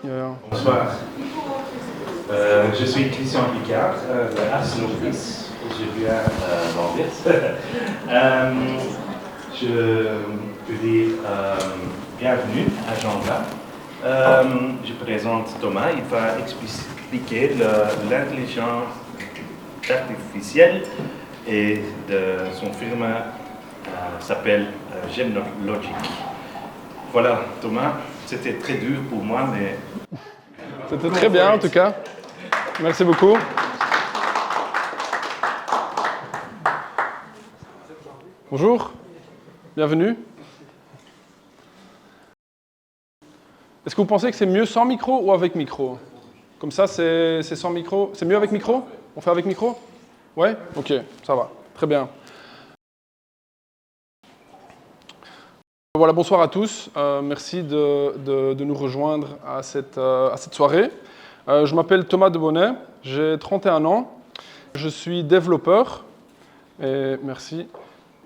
Yeah. Bonsoir. Je suis Christian Picard de Arsenopis. Je viens d'Anvers. Je veux dire bienvenue à Jean-Blas. Je présente Thomas. Il va expliquer l'intelligence artificielle et son firme s'appelle Gemlogic. Voilà, Thomas, c'était très dur pour moi, mais... C'était très bien en tout cas. Merci beaucoup. Bonjour, bienvenue. Est-ce que vous pensez que c'est mieux sans micro ou avec micro? Comme ça, c'est sans micro. C'est mieux avec micro? On fait avec micro? Ouais? Ok, ça va. Très bien. Voilà, bonsoir à tous. Merci de nous rejoindre à cette soirée. Je m'appelle Thomas Debonnet, j'ai 31 ans. Je suis développeur. Et merci.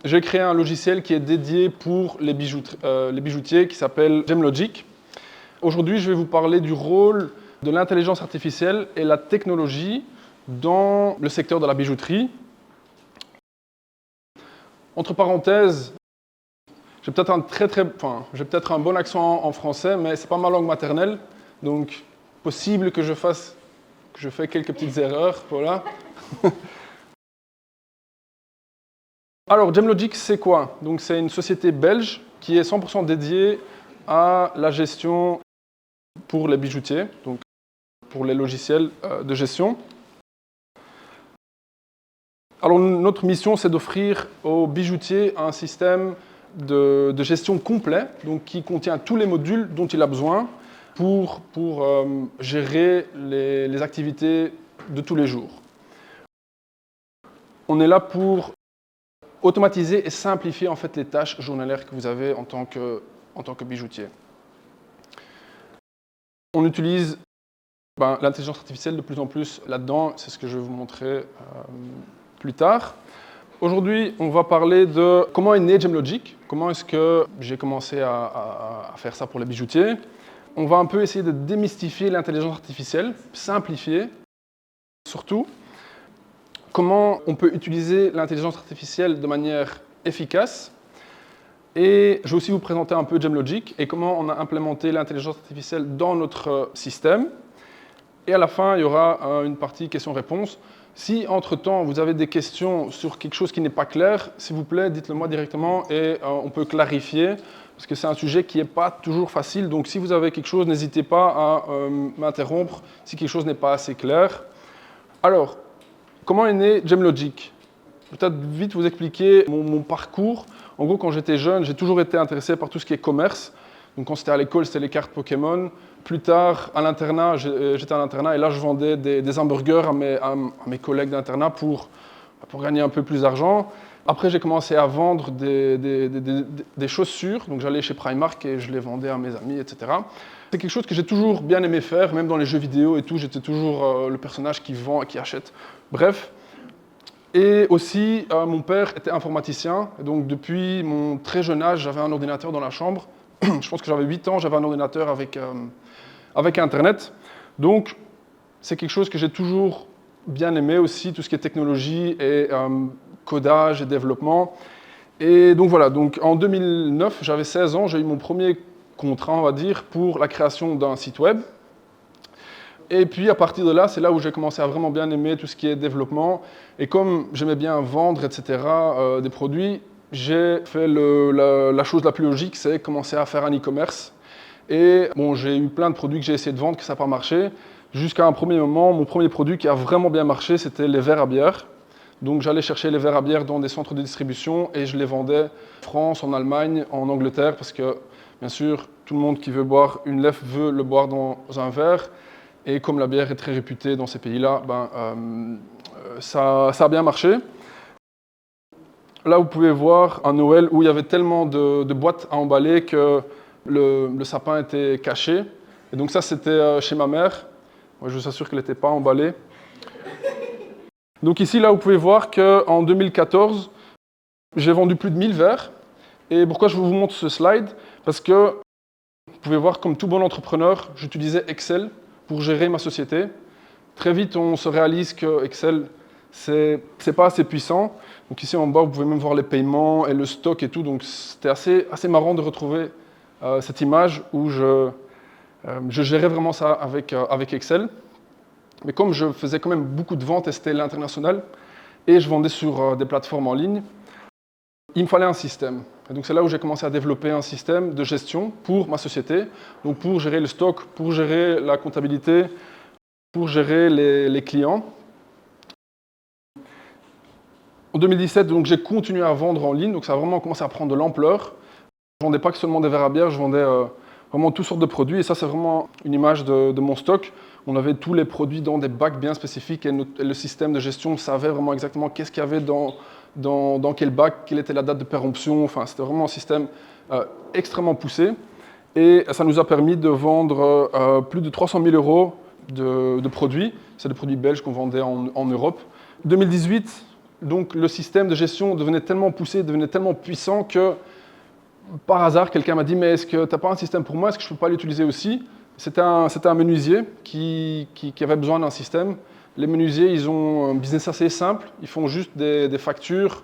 J'ai créé un logiciel qui est dédié pour les bijoutiers qui s'appelle Gemlogic. Aujourd'hui, je vais vous parler du rôle de l'intelligence artificielle et la technologie dans le secteur de la bijouterie. Entre parenthèses, j'ai peut-être un bon accent en français, mais c'est pas ma langue maternelle, donc possible que je fais quelques petites erreurs, voilà. Alors, Gemlogic, c'est quoi? Donc, c'est une société belge qui est 100% dédiée à la gestion pour les bijoutiers, donc pour les logiciels de gestion. Alors, notre mission, c'est d'offrir aux bijoutiers un système de gestion complet, donc qui contient tous les modules dont il a besoin pour gérer les activités de tous les jours. On est là pour automatiser et simplifier en fait les tâches journalières que vous avez en tant que bijoutier. On utilise l'intelligence artificielle de plus en plus là-dedans, c'est ce que je vais vous montrer plus tard. Aujourd'hui, on va parler de comment est né Gemlogic, comment est-ce que j'ai commencé à faire ça pour les bijoutiers. On va un peu essayer de démystifier l'intelligence artificielle, simplifier, surtout comment on peut utiliser l'intelligence artificielle de manière efficace. Et je vais aussi vous présenter un peu Gemlogic et comment on a implémenté l'intelligence artificielle dans notre système. Et à la fin, il y aura une partie questions-réponses. Si, entre-temps, vous avez des questions sur quelque chose qui n'est pas clair, s'il vous plaît, dites-le moi directement et on peut clarifier, parce que c'est un sujet qui n'est pas toujours facile. Donc, si vous avez quelque chose, n'hésitez pas à m'interrompre si quelque chose n'est pas assez clair. Alors, comment est né Gemlogic? Peut-être vite vous expliquer mon parcours. En gros, quand j'étais jeune, j'ai toujours été intéressé par tout ce qui est commerce. Donc, quand c'était à l'école, c'était les cartes Pokémon. Plus tard, à l'internat, j'étais à l'internat et là, je vendais des hamburgers à mes collègues d'internat pour gagner un peu plus d'argent. Après, j'ai commencé à vendre des chaussures. Donc, j'allais chez Primark et je les vendais à mes amis, etc. C'est quelque chose que j'ai toujours bien aimé faire, même dans les jeux vidéo et tout. J'étais toujours le personnage qui vend et qui achète. Bref. Et aussi, mon père était informaticien. Donc, depuis mon très jeune âge, j'avais un ordinateur dans la chambre. Je pense que j'avais 8 ans, j'avais un ordinateur avec Internet. Donc, c'est quelque chose que j'ai toujours bien aimé aussi, tout ce qui est technologie et codage et développement. Et donc voilà, donc en 2009, j'avais 16 ans, j'ai eu mon premier contrat, on va dire, pour la création d'un site web. Et puis à partir de là, c'est là où j'ai commencé à vraiment bien aimer tout ce qui est développement. Et comme j'aimais bien vendre, etc., des produits, j'ai fait la chose la plus logique, c'est commencer à faire un e-commerce. Et bon, j'ai eu plein de produits que j'ai essayé de vendre, que ça n'a pas marché. Jusqu'à un premier moment, mon premier produit qui a vraiment bien marché, c'était les verres à bière. Donc j'allais chercher les verres à bière dans des centres de distribution et je les vendais en France, en Allemagne, en Angleterre, parce que bien sûr, tout le monde qui veut boire une lèvre veut le boire dans un verre. Et comme la bière est très réputée dans ces pays-là, ça a bien marché. Là, vous pouvez voir un Noël où il y avait tellement de boîtes à emballer que le sapin était caché. Et donc ça, c'était chez ma mère. Moi, je vous assure qu'elle n'était pas emballée. Donc ici, là, vous pouvez voir qu'en 2014, j'ai vendu plus de 1000 verres. Et pourquoi je vous montre ce slide? Parce que Vous pouvez voir, comme tout bon entrepreneur, j'utilisais Excel pour gérer ma société. Très vite, on se réalise que Excel, c'est pas assez puissant. Donc ici en bas, vous pouvez même voir les paiements et le stock et tout. Donc c'était assez marrant de retrouver cette image où je gérais vraiment ça avec Excel. Mais comme je faisais quand même beaucoup de ventes et c'était l'international, et je vendais sur des plateformes en ligne, il me fallait un système. Et donc c'est là où j'ai commencé à développer un système de gestion pour ma société, donc pour gérer le stock, pour gérer la comptabilité, pour gérer les clients. En 2017, donc, j'ai continué à vendre en ligne, donc ça a vraiment commencé à prendre de l'ampleur. Je ne vendais pas que seulement des verres à bière, je vendais vraiment toutes sortes de produits. Et ça, c'est vraiment une image de mon stock. On avait tous les produits dans des bacs bien spécifiques et le système de gestion savait vraiment exactement qu'est-ce qu'il y avait dans quel bac, quelle était la date de péremption. Enfin, c'était vraiment un système extrêmement poussé. Et ça nous a permis de vendre plus de 300 000 euros de produits. C'est des produits belges qu'on vendait en Europe. 2018, donc, le système de gestion devenait tellement poussé, devenait tellement puissant que, par hasard, quelqu'un m'a dit « Mais est-ce que tu n'as pas un système pour moi? Est-ce que je ne peux pas l'utiliser aussi ?» C'était un menuisier qui avait besoin d'un système. Les menuisiers, ils ont un business assez simple. Ils font juste des factures,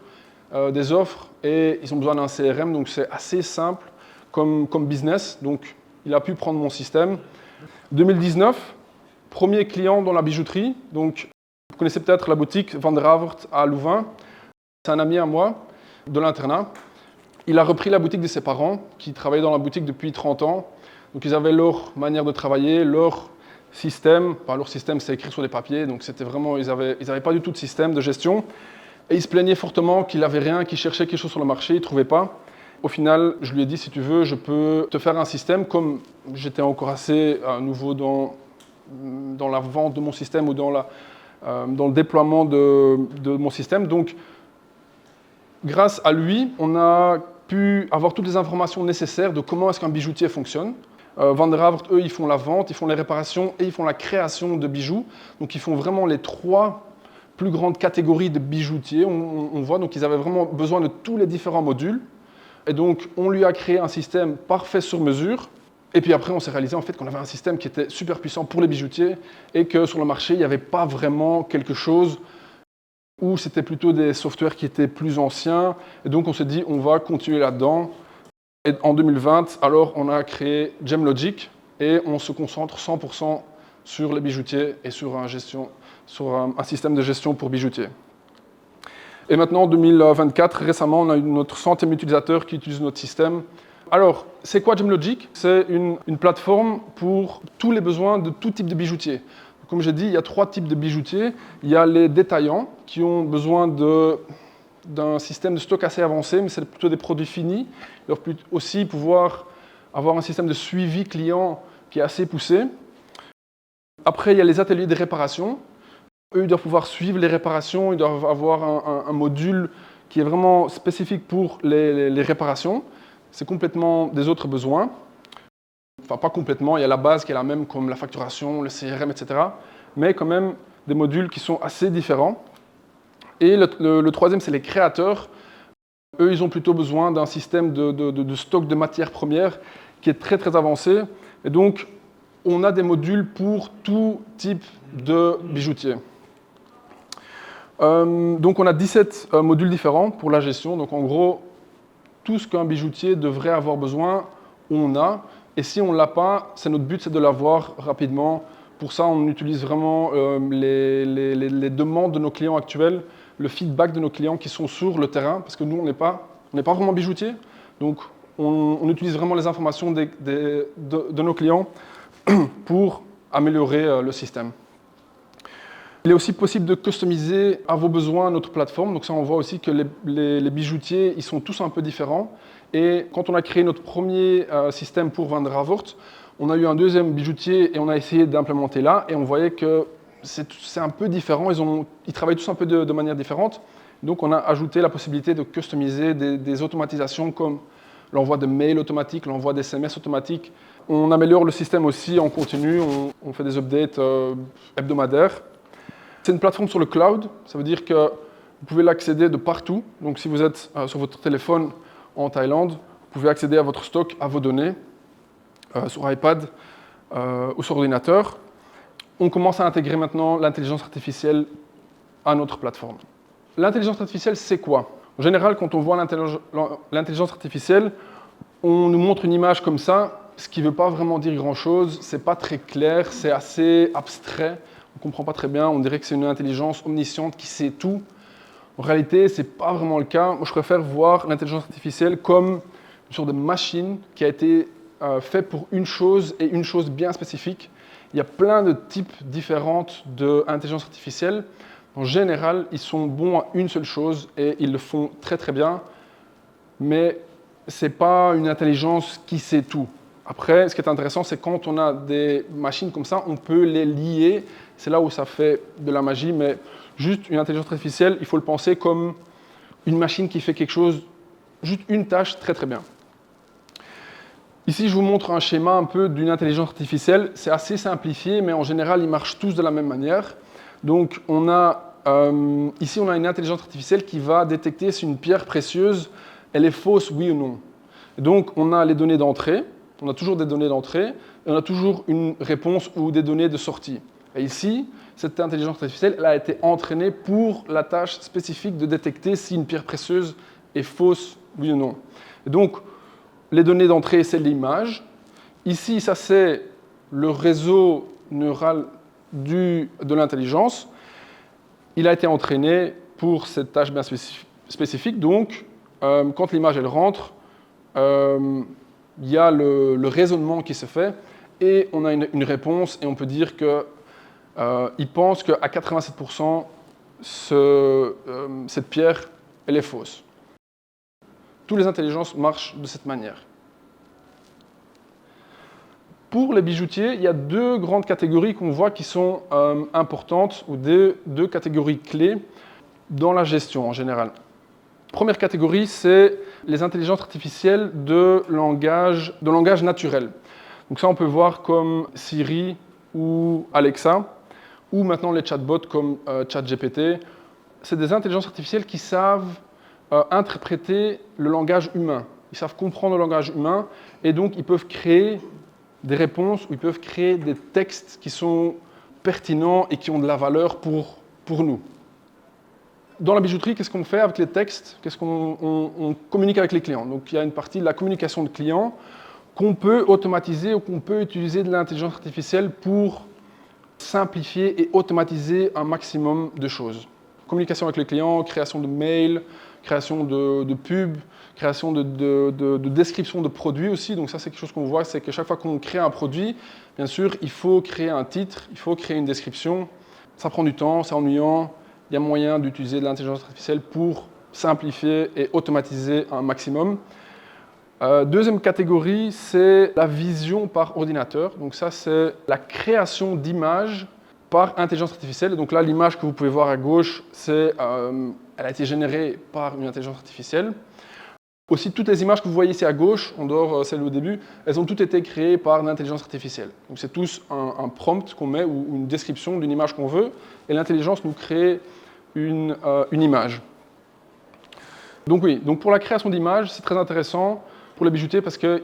des offres et ils ont besoin d'un CRM. Donc, c'est assez simple comme business. Donc, il a pu prendre mon système. 2019, premier client dans la bijouterie. Donc, vous connaissez peut-être la boutique Van der Avert à Louvain. C'est un ami à moi de l'internat. Il a repris la boutique de ses parents qui travaillaient dans la boutique depuis 30 ans. Donc ils avaient leur manière de travailler, leur système. Enfin, leur système, c'est écrit sur des papiers. Donc c'était vraiment, ils avaient pas du tout de système de gestion. Et ils se plaignaient fortement qu'il n'avait rien, qu'ils cherchaient quelque chose sur le marché, ils ne trouvaient pas. Au final, je lui ai dit, si tu veux, je peux te faire un système. Comme j'étais encore assez nouveau dans la vente de mon système ou dans le déploiement de mon système. Donc, grâce à lui, on a pu avoir toutes les informations nécessaires de comment est-ce qu'un bijoutier fonctionne. Van der Avert, eux, ils font la vente, ils font les réparations et ils font la création de bijoux. Donc, ils font vraiment les 3 plus grandes catégories de bijoutiers. On voit, donc ils avaient vraiment besoin de tous les différents modules. Et donc, on lui a créé un système parfait sur mesure. Et puis après, on s'est réalisé en fait qu'on avait un système qui était super puissant pour les bijoutiers et que sur le marché, il n'y avait pas vraiment quelque chose où c'était plutôt des softwares qui étaient plus anciens. Et donc, on s'est dit, on va continuer là-dedans. Et en 2020, alors, on a créé GemLogic et on se concentre 100% sur les bijoutiers et sur un système de gestion pour bijoutiers. Et maintenant, en 2024, récemment, on a eu notre 100e utilisateur qui utilise notre système. Alors, c'est quoi GemLogic? C'est une plateforme pour tous les besoins de tout type de bijoutier. Comme j'ai dit, il y a 3 types de bijoutiers. Il y a les détaillants qui ont besoin d'un système de stock assez avancé, mais c'est plutôt des produits finis. Ils doivent aussi pouvoir avoir un système de suivi client qui est assez poussé. Après, il y a les ateliers de réparation. Eux, ils doivent pouvoir suivre les réparations, ils doivent avoir un module qui est vraiment spécifique pour les réparations. C'est complètement des autres besoins. Enfin, pas complètement, il y a la base qui est la même comme la facturation, le CRM, etc. Mais quand même des modules qui sont assez différents. Et le troisième, c'est les créateurs. Eux, ils ont plutôt besoin d'un système de stock de matières premières qui est très très avancé. Et donc, on a des modules pour tout type de bijoutier. Donc on a 17 modules différents pour la gestion. Donc en gros, tout ce qu'un bijoutier devrait avoir besoin, on a. Et si on ne l'a pas, notre but, c'est de l'avoir rapidement. Pour ça, on utilise vraiment les demandes de nos clients actuels, le feedback de nos clients qui sont sur le terrain, parce que nous, on n'est pas vraiment bijoutier. Donc on utilise vraiment les informations de nos clients pour améliorer le système. Il est aussi possible de customiser à vos besoins notre plateforme. Donc ça, on voit aussi que les bijoutiers, ils sont tous un peu différents. Et quand on a créé notre premier système pour Van der Avert, on a eu un deuxième bijoutier et on a essayé d'implémenter là. Et on voyait que c'est un peu différent. Ils travaillent tous un peu de manière différente. Donc on a ajouté la possibilité de customiser des automatisations comme l'envoi de mails automatiques, l'envoi d'SMS automatiques. On améliore le système aussi en continu. On fait des updates hebdomadaires. C'est une plateforme sur le cloud, ça veut dire que vous pouvez l'accéder de partout. Donc si vous êtes sur votre téléphone en Thaïlande, vous pouvez accéder à votre stock, à vos données. sur iPad ou sur ordinateur. On commence à intégrer maintenant l'intelligence artificielle à notre plateforme. L'intelligence artificielle, c'est quoi? En général, quand on voit l'intelligence artificielle, on nous montre une image comme ça, ce qui ne veut pas vraiment dire grand-chose, c'est pas très clair, c'est assez abstrait, on ne comprend pas très bien, on dirait que c'est une intelligence omnisciente qui sait tout. En réalité, ce n'est pas vraiment le cas. Moi, je préfère voir l'intelligence artificielle comme une sorte de machine qui a été faite pour une chose et une chose bien spécifique. Il y a plein de types différents d'intelligence artificielle. En général, ils sont bons à une seule chose et ils le font très très bien, mais ce n'est pas une intelligence qui sait tout. Après, ce qui est intéressant, c'est quand on a des machines comme ça, on peut les lier. C'est là où ça fait de la magie, mais juste une intelligence artificielle, il faut le penser comme une machine qui fait quelque chose, juste une tâche très très bien. Ici, je vous montre un schéma un peu d'une intelligence artificielle. C'est assez simplifié, mais en général, ils marchent tous de la même manière. Donc, ici, on a une intelligence artificielle qui va détecter si une pierre précieuse, elle est fausse, oui ou non. Et donc, on a les données d'entrée, on a toujours des données d'entrée, et on a toujours une réponse ou des données de sortie. Et ici, cette intelligence artificielle, elle a été entraînée pour la tâche spécifique de détecter si une pierre précieuse est fausse, oui ou non. Et donc, les données d'entrée, c'est l'image. Ici, ça, c'est le réseau neural de l'intelligence. Il a été entraîné pour cette tâche bien spécifique. Donc, quand l'image elle rentre, il y a le raisonnement qui se fait et on a une réponse et on peut dire qu'il pense qu'à 87%, cette pierre, elle est fausse. Toutes les intelligences marchent de cette manière. Pour les bijoutiers, il y a deux grandes catégories qu'on voit qui sont importantes, ou deux catégories clés dans la gestion en général. Première catégorie, c'est les intelligences artificielles de langage naturel. Donc ça, on peut voir comme Siri ou Alexa, ou maintenant les chatbots comme ChatGPT. C'est des intelligences artificielles qui savent interpréter le langage humain. Ils savent comprendre le langage humain et donc ils peuvent créer des réponses ou ils peuvent créer des textes qui sont pertinents et qui ont de la valeur pour nous. Dans la bijouterie, qu'est-ce qu'on fait avec les textes? Qu'est-ce qu'on communique avec les clients? Donc il y a une partie de la communication de clients qu'on peut automatiser ou qu'on peut utiliser de l'intelligence artificielle pour simplifier et automatiser un maximum de choses. Communication avec les clients, création de mails, création de pubs, création de description de produits aussi. Donc ça, c'est quelque chose qu'on voit, c'est que chaque fois qu'on crée un produit, bien sûr, il faut créer un titre, il faut créer une description. Ça prend du temps, c'est ennuyant. Il y a moyen d'utiliser de l'intelligence artificielle pour simplifier et automatiser un maximum. Deuxième catégorie, c'est la vision par ordinateur. Donc ça, c'est la création d'images par intelligence artificielle. Donc là, l'image que vous pouvez voir à gauche, elle a été générée par une intelligence artificielle. Aussi, toutes les images que vous voyez ici à gauche, en dehors celle au début, elles ont toutes été créées par l'intelligence artificielle. Donc c'est tous un prompt qu'on met ou une description d'une image qu'on veut, et l'intelligence nous crée une image. Donc oui, donc pour la création d'images, c'est très intéressant pour les bijoutiers parce que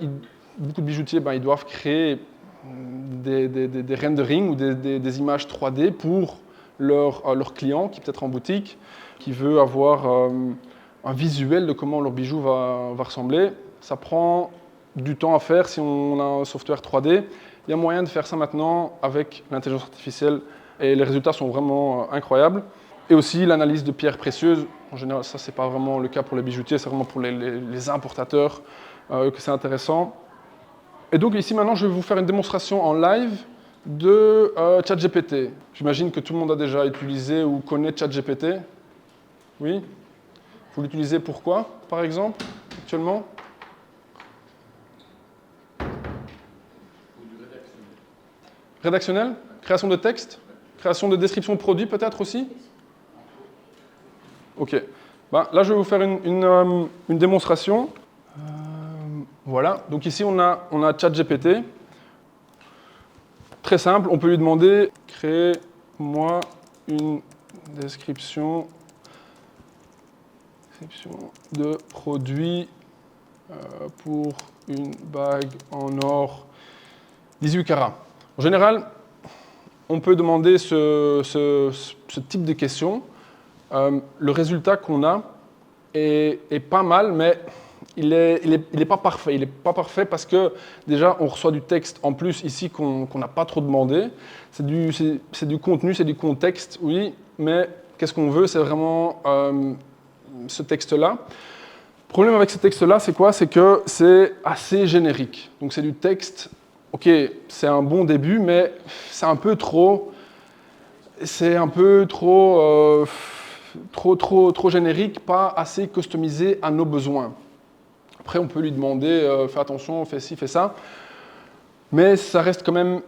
beaucoup de bijoutiers, ils doivent créer des renderings ou des images 3D pour leur client qui est peut-être en boutique, qui veut avoir un visuel de comment leur bijou va ressembler. Ça prend du temps à faire si on a un software 3D. Il y a moyen de faire ça maintenant avec l'intelligence artificielle et les résultats sont vraiment incroyables. Et aussi l'analyse de pierres précieuses. En général, ça, ce n'est pas vraiment le cas pour les bijoutiers, c'est vraiment pour les importateurs que c'est intéressant. Et donc ici, maintenant, je vais vous faire une démonstration en live de ChatGPT. J'imagine que tout le monde a déjà utilisé ou connaît ChatGPT. Oui? Vous l'utilisez pourquoi, par exemple, actuellement? Rédactionnel? Création de texte? Création de description de produits, peut-être aussi? Ok. Là, je vais vous faire une démonstration. Voilà. Donc ici, on a ChatGPT. Très simple, on peut lui demander « Crée-moi une description de produit pour une bague en or 18 carats. En général, on peut demander ce type de question. Le résultat qu'on a est pas mal, mais il est pas parfait. Il n'est pas parfait parce que déjà, on reçoit du texte en plus ici qu'on n'a pas trop demandé. C'est du contenu, c'est du contexte, oui, mais qu'est-ce qu'on veut? C'est vraiment ce texte-là. Le problème avec ce texte-là, c'est quoi? C'est que c'est assez générique. Donc c'est du texte, ok, c'est un bon début, mais c'est un peu trop... C'est un peu trop générique, pas assez customisé à nos besoins. Après, on peut lui demander, fais attention, fais ci, fais ça, mais ça reste quand même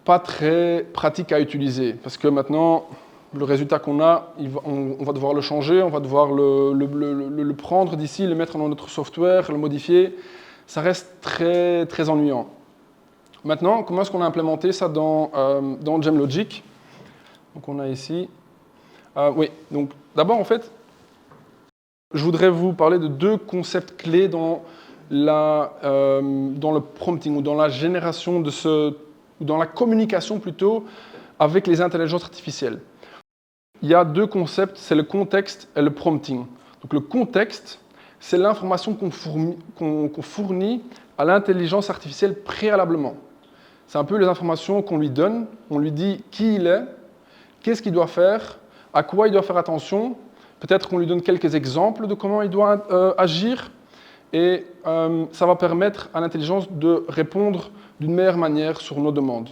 pas très pratique à utiliser, parce que maintenant, le résultat qu'on a, on va devoir le changer, on va devoir le prendre d'ici, le mettre dans notre software, le modifier. Ça reste très, très ennuyant. Maintenant, comment est-ce qu'on a implémenté ça dans GemLogic? Donc on a ici... oui, donc d'abord, en fait, je voudrais vous parler de deux concepts clés dans le prompting, ou dans la génération dans la communication plutôt, avec les intelligences artificielles. Il y a deux concepts, c'est le contexte et le prompting. Donc le contexte, c'est l'information qu'on fournit à l'intelligence artificielle préalablement. C'est un peu les informations qu'on lui donne, on lui dit qui il est, qu'est-ce qu'il doit faire, à quoi il doit faire attention. Peut-être qu'on lui donne quelques exemples de comment il doit agir. Et ça va permettre à l'intelligence de répondre d'une meilleure manière sur nos demandes.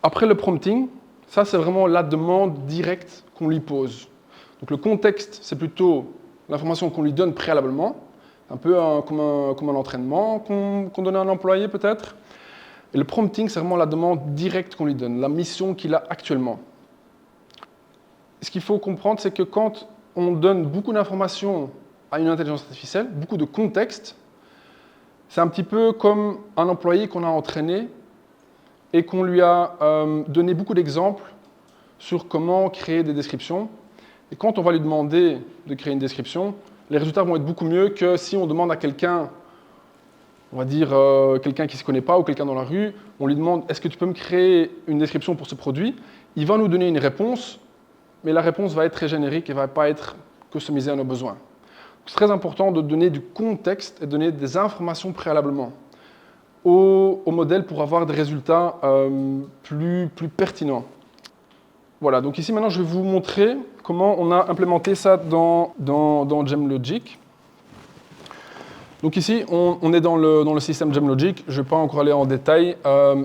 Après le prompting, ça c'est vraiment la demande directe qu'on lui pose. Donc le contexte, c'est plutôt l'information qu'on lui donne préalablement, un peu comme un entraînement qu'on donne à un employé peut-être. Et le prompting, c'est vraiment la demande directe qu'on lui donne, la mission qu'il a actuellement. Ce qu'il faut comprendre, c'est que quand on donne beaucoup d'informations à une intelligence artificielle, beaucoup de contexte, c'est un petit peu comme un employé qu'on a entraîné et qu'on lui a donné beaucoup d'exemples sur comment créer des descriptions. Et quand on va lui demander de créer une description, les résultats vont être beaucoup mieux que si on demande à quelqu'un, on va dire quelqu'un qui ne se connaît pas ou quelqu'un dans la rue, on lui demande « Est-ce que tu peux me créer une description pour ce produit ?» Il va nous donner une réponse, mais la réponse va être très générique et ne va pas être customisée à nos besoins. C'est très important de donner du contexte et de donner des informations préalablement au modèle pour avoir des résultats plus pertinents. Voilà, donc ici maintenant je vais vous montrer comment on a implémenté ça dans GemLogic. Donc ici on est dans le système GemLogic, je ne vais pas encore aller en détail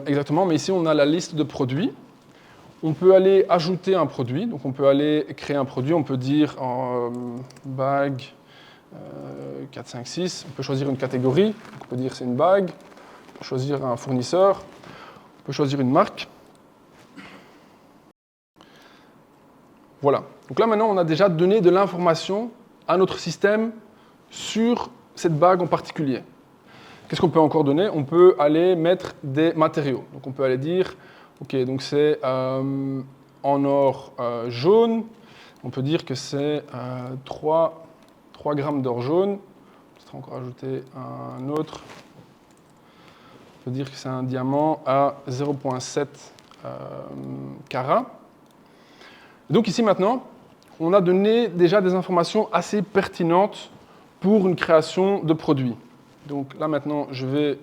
exactement, mais ici on a la liste de produits. On peut aller ajouter un produit, donc on peut aller créer un produit, on peut dire bag 4, 5, 6, on peut choisir une catégorie, donc on peut dire c'est une bag, on peut choisir un fournisseur, on peut choisir une marque. Voilà, donc là maintenant on a déjà donné de l'information à notre système sur cette bague en particulier. Qu'est-ce qu'on peut encore donner? On peut aller mettre des matériaux, donc on peut aller dire ok, donc c'est en or jaune. On peut dire que c'est 3 grammes d'or jaune. On peut encore ajouter un autre. On peut dire que c'est un diamant à 0,7 carats. Donc ici maintenant, on a donné déjà des informations assez pertinentes pour une création de produit. Donc là maintenant, je vais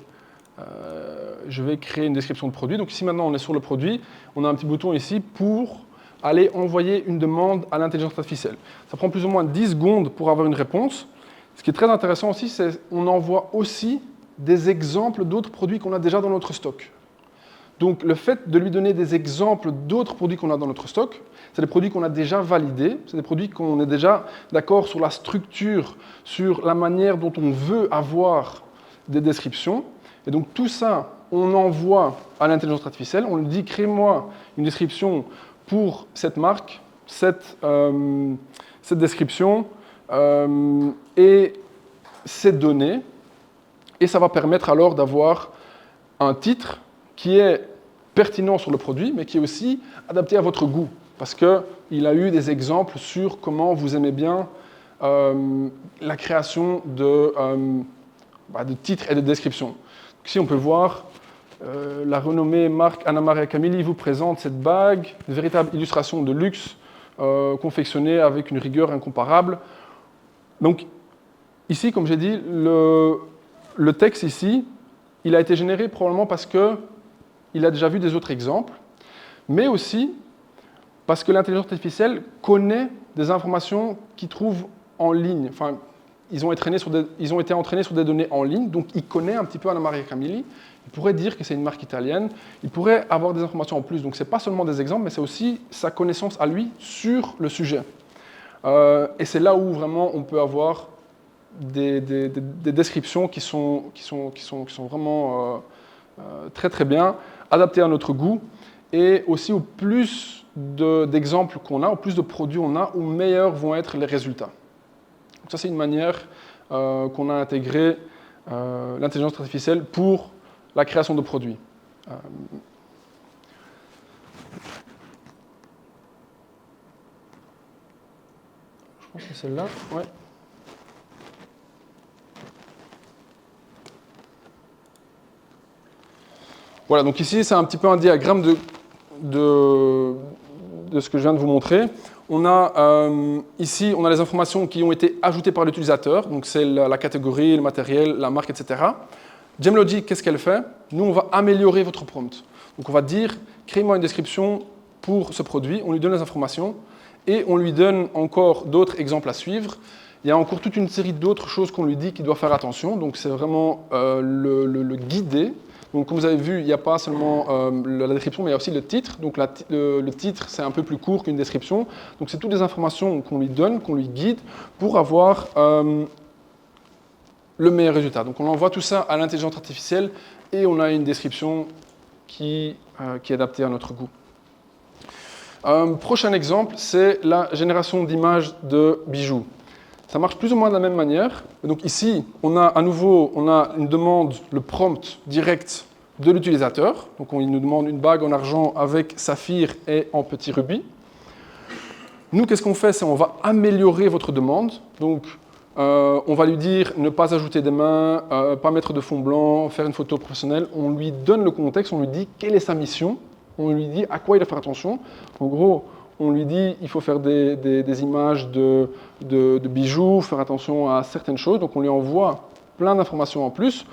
créer une description de produit. Donc ici maintenant on est sur le produit, on a un petit bouton ici pour aller envoyer une demande à l'intelligence artificielle. Ça prend plus ou moins 10 secondes pour avoir une réponse. Ce qui est très intéressant aussi, c'est qu'on envoie aussi des exemples d'autres produits qu'on a déjà dans notre stock. Donc le fait de lui donner des exemples d'autres produits qu'on a dans notre stock, c'est des produits qu'on a déjà validés, c'est des produits qu'on est déjà d'accord sur la structure, sur la manière dont on veut avoir des descriptions. Et donc tout ça, on envoie à l'intelligence artificielle, on lui dit « crée-moi une description pour cette marque, cette description et ces données ». Et ça va permettre alors d'avoir un titre qui est pertinent sur le produit, mais qui est aussi adapté à votre goût, parce qu'il a eu des exemples sur comment vous aimez bien la création de titres et de descriptions. Ici, on peut voir la renommée marque Anna Maria Camilli vous présente cette bague, une véritable illustration de luxe, confectionnée avec une rigueur incomparable. Donc, ici, comme j'ai dit, le texte ici, il a été généré probablement parce qu'il a déjà vu des autres exemples, mais aussi parce que l'intelligence artificielle connaît des informations qu'il trouve en ligne. Enfin, ils ont été entraînés sur des données en ligne, donc il connaît un petit peu Anna Maria Camilli. Il pourrait dire que c'est une marque italienne. Il pourrait avoir des informations en plus. Donc, ce n'est pas seulement des exemples, mais c'est aussi sa connaissance à lui sur le sujet. Et c'est là où vraiment on peut avoir des descriptions qui sont vraiment très très bien, adaptées à notre goût, et aussi au plus d'exemples qu'on a, au plus de produits on a, au meilleurs vont être les résultats. Donc ça, c'est une manière qu'on a intégré l'intelligence artificielle pour la création de produits. Je pense que c'est celle-là, ouais. Voilà, donc ici, c'est un petit peu un diagramme de ce que je viens de vous montrer. On a, ici, on a les informations qui ont été ajoutées par l'utilisateur, donc c'est la catégorie, le matériel, la marque, etc. Gemlogic, qu'est-ce qu'elle fait? Nous, on va améliorer votre prompt. Donc on va dire, crée-moi une description pour ce produit, on lui donne les informations, et on lui donne encore d'autres exemples à suivre. Il y a encore toute une série d'autres choses qu'on lui dit qu'il doit faire attention, donc c'est vraiment le guider. Donc, comme vous avez vu, il n'y a pas seulement la description, mais il y a aussi le titre. Donc, le titre, c'est un peu plus court qu'une description. Donc, c'est toutes les informations qu'on lui donne, qu'on lui guide, pour avoir le meilleur résultat. Donc, on envoie tout ça à l'intelligence artificielle et on a une description qui est adaptée à notre goût. Prochain exemple, c'est la génération d'images de bijoux. Ça marche plus ou moins de la même manière. Donc ici, on a à nouveau une demande, le prompt direct de l'utilisateur. Donc il nous demande une bague en argent avec saphir et en petit rubis. Nous, qu'est-ce qu'on fait? C'est on va améliorer votre demande. Donc on va lui dire ne pas ajouter des mains, pas mettre de fond blanc, faire une photo professionnelle. On lui donne le contexte, on lui dit quelle est sa mission, on lui dit à quoi il doit faire attention. En gros, on lui dit qu'il faut faire des images de bijoux, faire attention à certaines choses. Donc on lui envoie plein d'informations en plus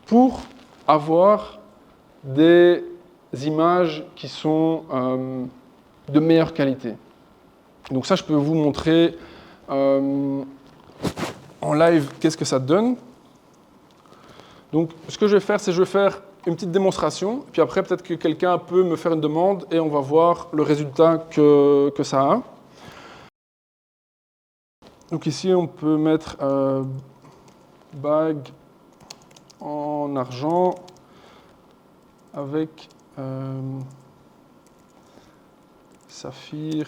pour avoir des images qui sont de meilleure qualité. Donc ça, je peux vous montrer en live qu'est-ce que ça donne. Donc ce que je vais faire, c'est je vais faire une petite démonstration, puis après peut-être que quelqu'un peut me faire une demande et on va voir le résultat que ça a. Donc ici on peut mettre bague en argent avec saphir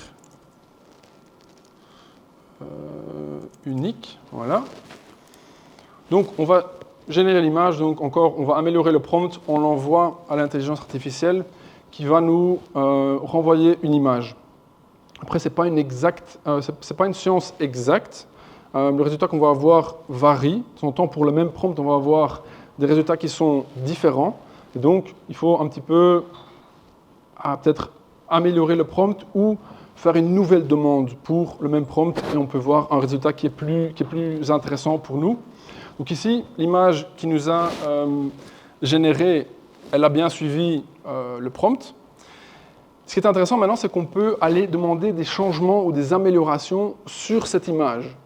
unique, voilà. Donc on va générer l'image, donc encore, on va améliorer le prompt, on l'envoie à l'intelligence artificielle qui va nous renvoyer une image. Après, c'est pas une science exacte. Le résultat qu'on va avoir varie. De temps en temps, pour le même prompt, on va avoir des résultats qui sont différents. Et donc, il faut un petit peu peut-être améliorer le prompt ou faire une nouvelle demande pour le même prompt et on peut voir un résultat qui est plus intéressant pour nous. Donc ici, l'image qui nous a généré, elle a bien suivi le prompt. Ce qui est intéressant maintenant, c'est qu'on peut aller demander des changements ou des améliorations sur cette image.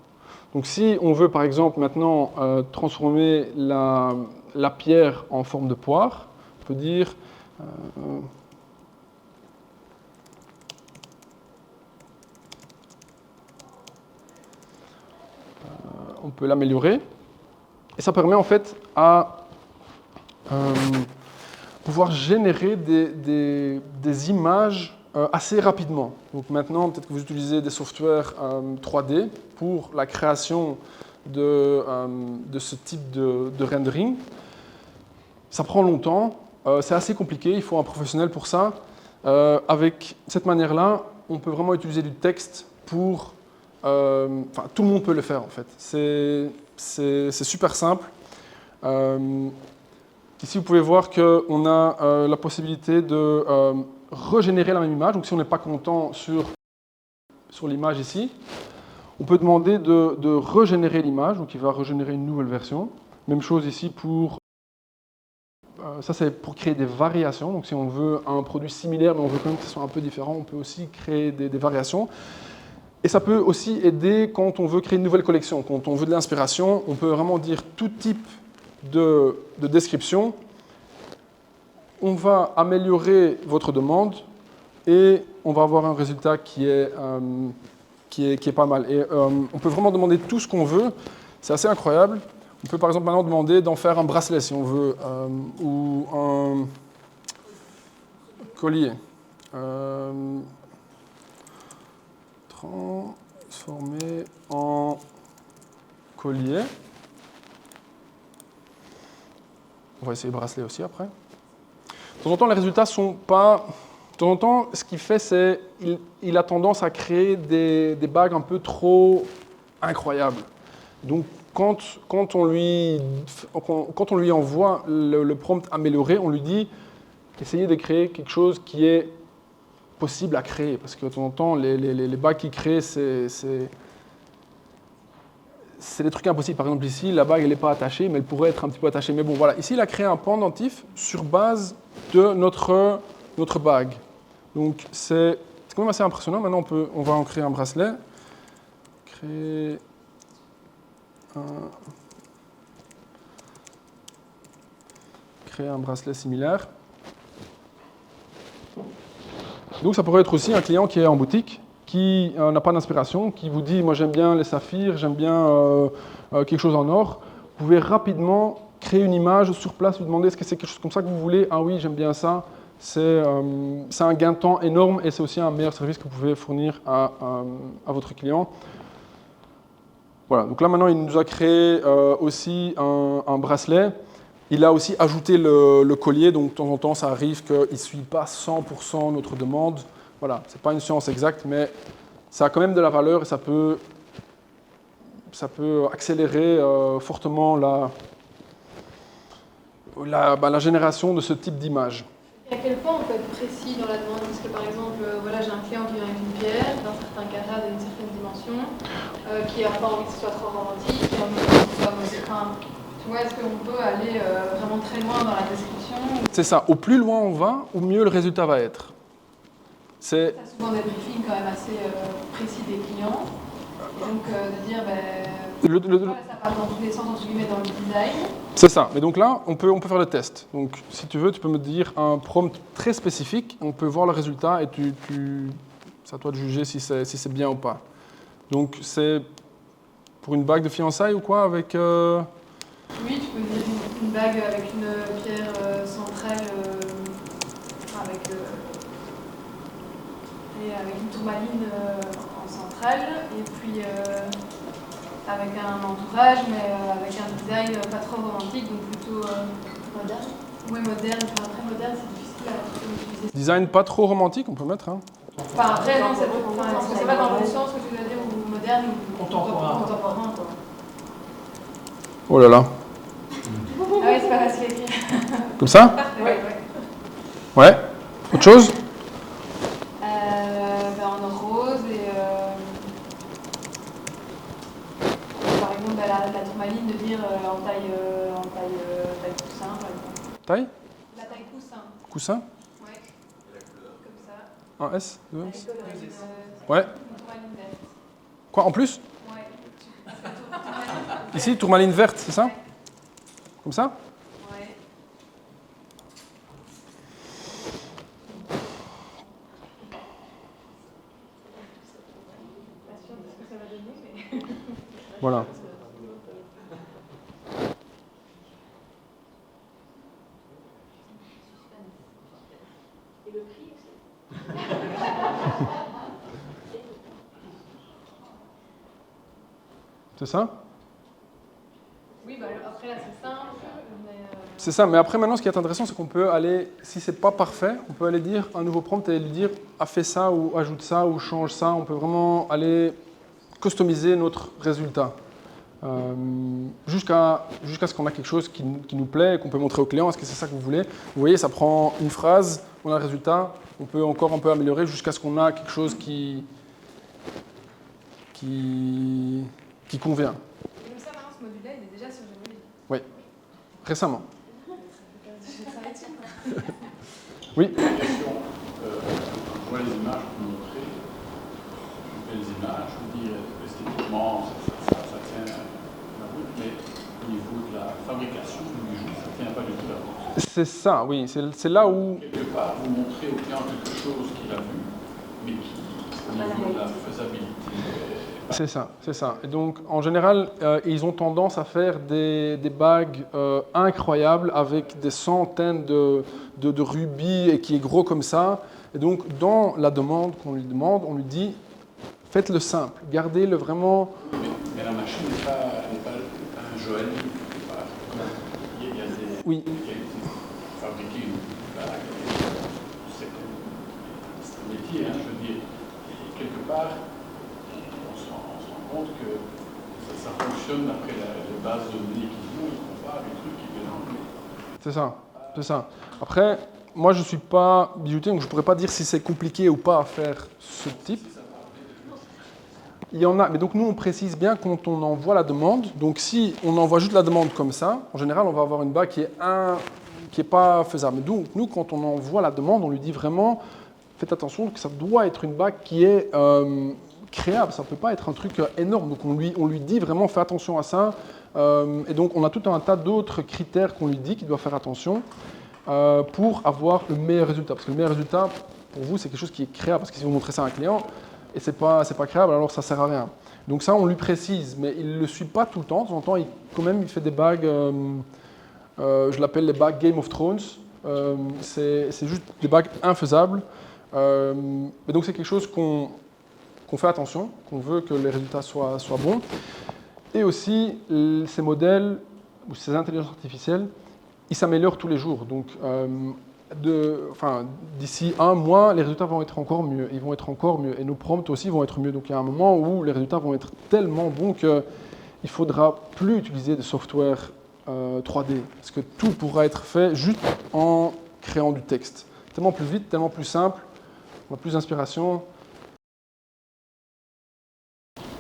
Donc si on veut par exemple maintenant transformer la pierre en forme de poire, on peut dire on peut l'améliorer. Et ça permet en fait à pouvoir générer des images assez rapidement. Donc maintenant, peut-être que vous utilisez des softwares 3D pour la création de ce type de rendering. Ça prend longtemps, c'est assez compliqué, il faut un professionnel pour ça. Avec cette manière-là, on peut vraiment utiliser du texte pour... tout le monde peut le faire en fait. C'est super simple. Ici, vous pouvez voir qu'on a la possibilité de régénérer la même image. Donc si on n'est pas content sur l'image ici, on peut demander de régénérer l'image. Donc il va régénérer une nouvelle version. Même chose ici pour... ça, c'est pour créer des variations. Donc si on veut un produit similaire, mais on veut quand même que ce soit un peu différent, on peut aussi créer des variations. Et ça peut aussi aider quand on veut créer une nouvelle collection. Quand on veut de l'inspiration, on peut vraiment dire tout type de description. On va améliorer votre demande et on va avoir un résultat qui est pas mal. Et on peut vraiment demander tout ce qu'on veut. C'est assez incroyable. On peut par exemple maintenant demander d'en faire un bracelet si on veut, ou un collier. Transformer en collier. On va essayer bracelet aussi après. De temps en temps, les résultats sont pas... De temps en temps, ce qu'il fait, c'est il a tendance à créer des bagues un peu trop incroyables. Donc, quand on lui envoie le prompt amélioré, on lui dit essayez de créer quelque chose qui est possible à créer. Parce que de temps en temps, les bagues qu'il crée, c'est des trucs impossibles. Par exemple, ici, la bague, elle n'est pas attachée, mais elle pourrait être un petit peu attachée. Mais bon, voilà. Ici, il a créé un pendentif sur base de notre bague. Donc, c'est quand même assez impressionnant. Maintenant, on va en créer un bracelet. Créer un bracelet similaire. Donc, ça pourrait être aussi un client qui est en boutique, qui n'a pas d'inspiration, qui vous dit « moi j'aime bien les saphirs, j'aime bien quelque chose en or », vous pouvez rapidement créer une image sur place, lui demander « est-ce que c'est quelque chose comme ça que vous voulez ?»« Ah oui, j'aime bien ça ». C'est un gain de temps énorme et c'est aussi un meilleur service que vous pouvez fournir à votre client. Voilà, donc là maintenant il nous a créé aussi un bracelet. Il a aussi ajouté le collier, donc de temps en temps ça arrive qu'il ne suit pas 100% notre demande. Voilà, ce n'est pas une science exacte, mais ça a quand même de la valeur et ça peut accélérer fortement la génération de ce type d'image. À quel point on peut être précis dans la demande? Parce que par exemple, voilà, j'ai un client qui vient avec une pierre d'un certain carat, d'une certaine dimension, qui n'a pas envie que ce soit trop romantique, qui a envie que ce soit moderne. Tu vois, est-ce qu'on peut aller vraiment très loin dans la description? C'est ça. Au plus loin on va, au mieux le résultat va être. C'est souvent des briefings quand même assez précis des clients. Et donc de dire, ça part dans tous les sens, entre guillemets, dans le design. C'est ça. Mais donc là, on peut faire le test. Donc si tu veux, tu peux me dire un prompt très spécifique. On peut voir le résultat et c'est à toi de juger si c'est bien ou pas. Donc c'est pour une bague de fiançailles ou quoi avec Oui, tu peux dire une bague avec une pierre centrale, avec une tourmaline en centrale, et puis avec un entourage, mais avec un design pas trop romantique, donc plutôt moderne. Oui, moderne. Enfin, après, moderne, c'est difficile à utiliser. Design pas trop romantique, on peut mettre. Hein. Enfin, après, non, c'est pas dans le sens que tu dois dire ou moderne ou contemporain. Quoi. Oh là là. Ah oui, c'est pas facile à écrire. Comme ça? Oui. Ouais. Autre chose? En or rose et par exemple la tourmaline de dire en taille coussin par exemple. Taille? La taille coussin. Coussin? Ouais. Comme ça. Un S? Deux S? Ouais. Ouais. Une tourmaline verte. Quoi, en plus? Ouais. Ici, tourmaline verte, c'est ça? Comme ça? Ouais. Pas sûr de ce que ça va donner, mais... Voilà. Et le prix aussi. C'est ça? Oui, après là c'est simple, mais... C'est ça, mais après maintenant ce qui est intéressant c'est qu'on peut aller, si c'est pas parfait, on peut aller dire un nouveau prompt et lui dire ah, fais ça ou ajoute ça ou change ça, on peut vraiment aller customiser notre résultat. jusqu'à ce qu'on a quelque chose qui nous plaît, qu'on peut montrer au client. Est-ce que c'est ça que vous voulez? Vous voyez, ça prend une phrase, on a le résultat, on peut encore un peu améliorer jusqu'à ce qu'on a quelque chose qui convient. Et comme ça, maintenant, ce module-là, il est déjà sur Gemoli. Oui, récemment. Je travaille dessus. Oui. Question, je vois les images que vous montrez, les images, je veux dire, esthétiquement, ça tient la route, mais au niveau de la fabrication du bijou, ça ne tient pas du tout la route. C'est ça, oui. C'est là où... Quelque part, vous montrez au client quelque chose qu'il a vu, mais qui, au niveau de la faisabilité... C'est ça, c'est ça. Et donc, en général, ils ont tendance à faire des bagues incroyables avec des centaines de rubis et qui est gros comme ça. Et donc, dans la demande qu'on lui demande, on lui dit, faites-le simple, gardez-le vraiment... Mais la machine n'est pas un Joël, il y a des... Oui. Fabriquer une bague, c'est un métier, hein, je veux dire. Et quelque part, on se rend compte que ça fonctionne après les bases de données qu'ils ont, ils comparent les trucs qu'ils mélangent. C'est ça, c'est ça. Après, moi je ne suis pas bijoutier, donc je ne pourrais pas dire si c'est compliqué ou pas à faire ce type. Il y en a, mais donc nous on précise bien quand on envoie la demande. Donc si on envoie juste la demande comme ça, en général on va avoir une bague qui est pas faisable. Donc nous quand on envoie la demande, on lui dit vraiment, faites attention que ça doit être une bague qui est créable, ça ne peut pas être un truc énorme. Donc on lui dit vraiment, fais attention à ça. Et donc on a tout un tas d'autres critères qu'on lui dit qu'il doit faire attention pour avoir le meilleur résultat. Parce que le meilleur résultat, pour vous, c'est quelque chose qui est créable. Parce que si vous montrez ça à un client, et c'est pas créable, alors ça sert à rien. Donc ça, on lui précise, mais il ne le suit pas tout le temps. De temps en temps, il fait des bagues, je l'appelle les bagues Game of Thrones. C'est juste des bagues infaisables. Et donc c'est quelque chose qu'on fait attention, qu'on veut que les résultats soient bons. Et aussi, ces modèles, ou ces intelligences artificielles, ils s'améliorent tous les jours. Donc, d'ici un mois, les résultats vont être encore mieux. Ils vont être encore mieux. Et nos prompts aussi vont être mieux. Donc, il y a un moment où les résultats vont être tellement bons qu'il ne faudra plus utiliser de software 3D. Parce que tout pourra être fait juste en créant du texte. Tellement plus vite, tellement plus simple, on a plus d'inspiration.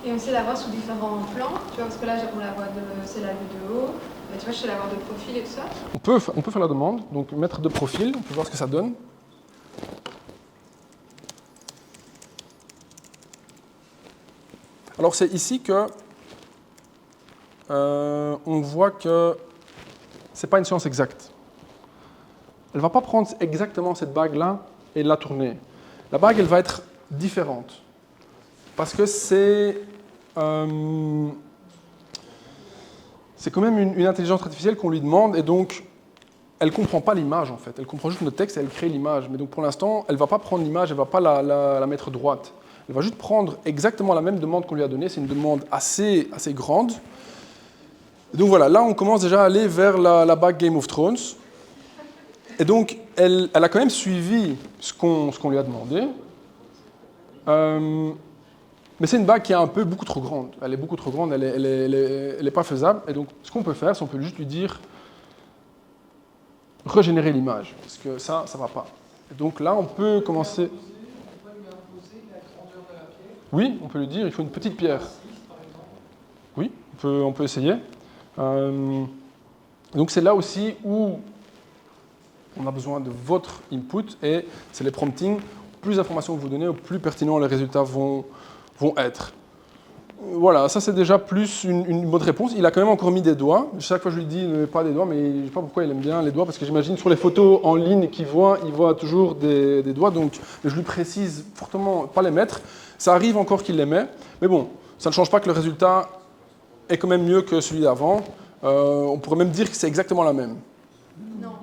Et on sait la voir sous différents plans, tu vois, parce que là, on la voit c'est la vue de haut, mais tu vois, je sais la voir de profil et tout ça. On peut faire la demande, donc mettre de profil, on peut voir ce que ça donne. Alors c'est ici que on voit que c'est pas une science exacte. Elle va pas prendre exactement cette bague-là et la tourner. La bague, elle va être différente. Parce que c'est quand même une intelligence artificielle qu'on lui demande et donc elle ne comprend pas l'image en fait. Elle comprend juste le texte et elle crée l'image. Mais donc pour l'instant, elle ne va pas prendre l'image, elle ne va pas la mettre droite. Elle va juste prendre exactement la même demande qu'on lui a donnée. C'est une demande assez grande. Et donc voilà, là on commence déjà à aller vers la bague Game of Thrones. Et donc elle a quand même suivi ce qu'on lui a demandé. Mais c'est une bague qui est beaucoup trop grande. Elle est beaucoup trop grande, elle n'est pas faisable. Et donc, ce qu'on peut faire, c'est on peut juste lui dire régénérer l'image, parce que ça ne va pas. Et donc là, on peut commencer... On peut lui imposer la grandeur de la pierre. Oui, on peut lui dire, il faut une petite pierre. Oui, on peut essayer. Donc c'est là aussi où on a besoin de votre input, et c'est les promptings. Plus d'informations que vous donnez, plus pertinents les résultats vont être. Voilà, ça c'est déjà plus une bonne réponse. Il a quand même encore mis des doigts. Chaque fois je lui dis ne mets pas des doigts, mais je ne sais pas pourquoi il aime bien les doigts, parce que j'imagine sur les photos en ligne qu'il voit, il voit toujours des doigts. Donc je lui précise fortement pas les mettre. Ça arrive encore qu'il les met, mais bon, ça ne change pas que le résultat est quand même mieux que celui d'avant. On pourrait même dire que c'est exactement la même. Non.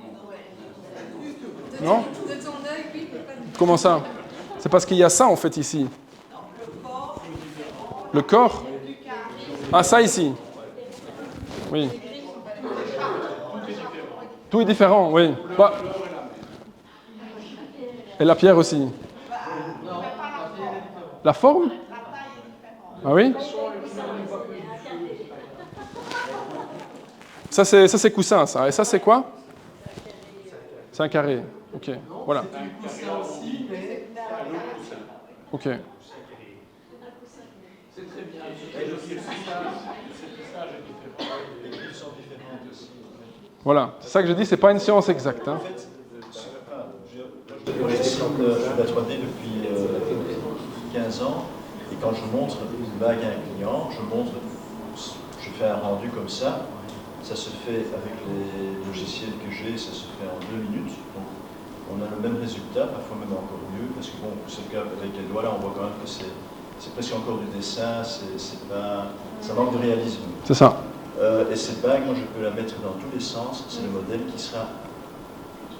Non ? De ton œil, oui, mais pas du tout. Comment ça ? C'est parce qu'il y a ça en fait ici. Le corps ? Ah, ça ici. Oui. Tout est différent, oui. Bah. Et la pierre aussi. La forme ? Ah oui ? Ça, c'est coussin, ça. Et ça, c'est quoi? C'est un carré. Ok, voilà. C'est un coussin aussi, mais un autre coussin. Ok. C'est très bien. Le tissage est différent. Les griffes sont différentes aussi. Voilà, c'est ça que je dis, c'est pas une science exacte. Hein. En fait, je dessine la 3D depuis 15 ans, et quand je montre une bague à un client, je fais un rendu comme ça se fait avec les logiciels que j'ai, ça se fait en 2 minutes, donc on a le même résultat, parfois même encore mieux, parce que bon, c'est le cas avec les doigts là, on voit quand même que c'est presque encore du dessin, ça manque de réalisme. C'est ça. Et cette bague, moi je peux la mettre dans tous les sens, c'est le modèle qui sera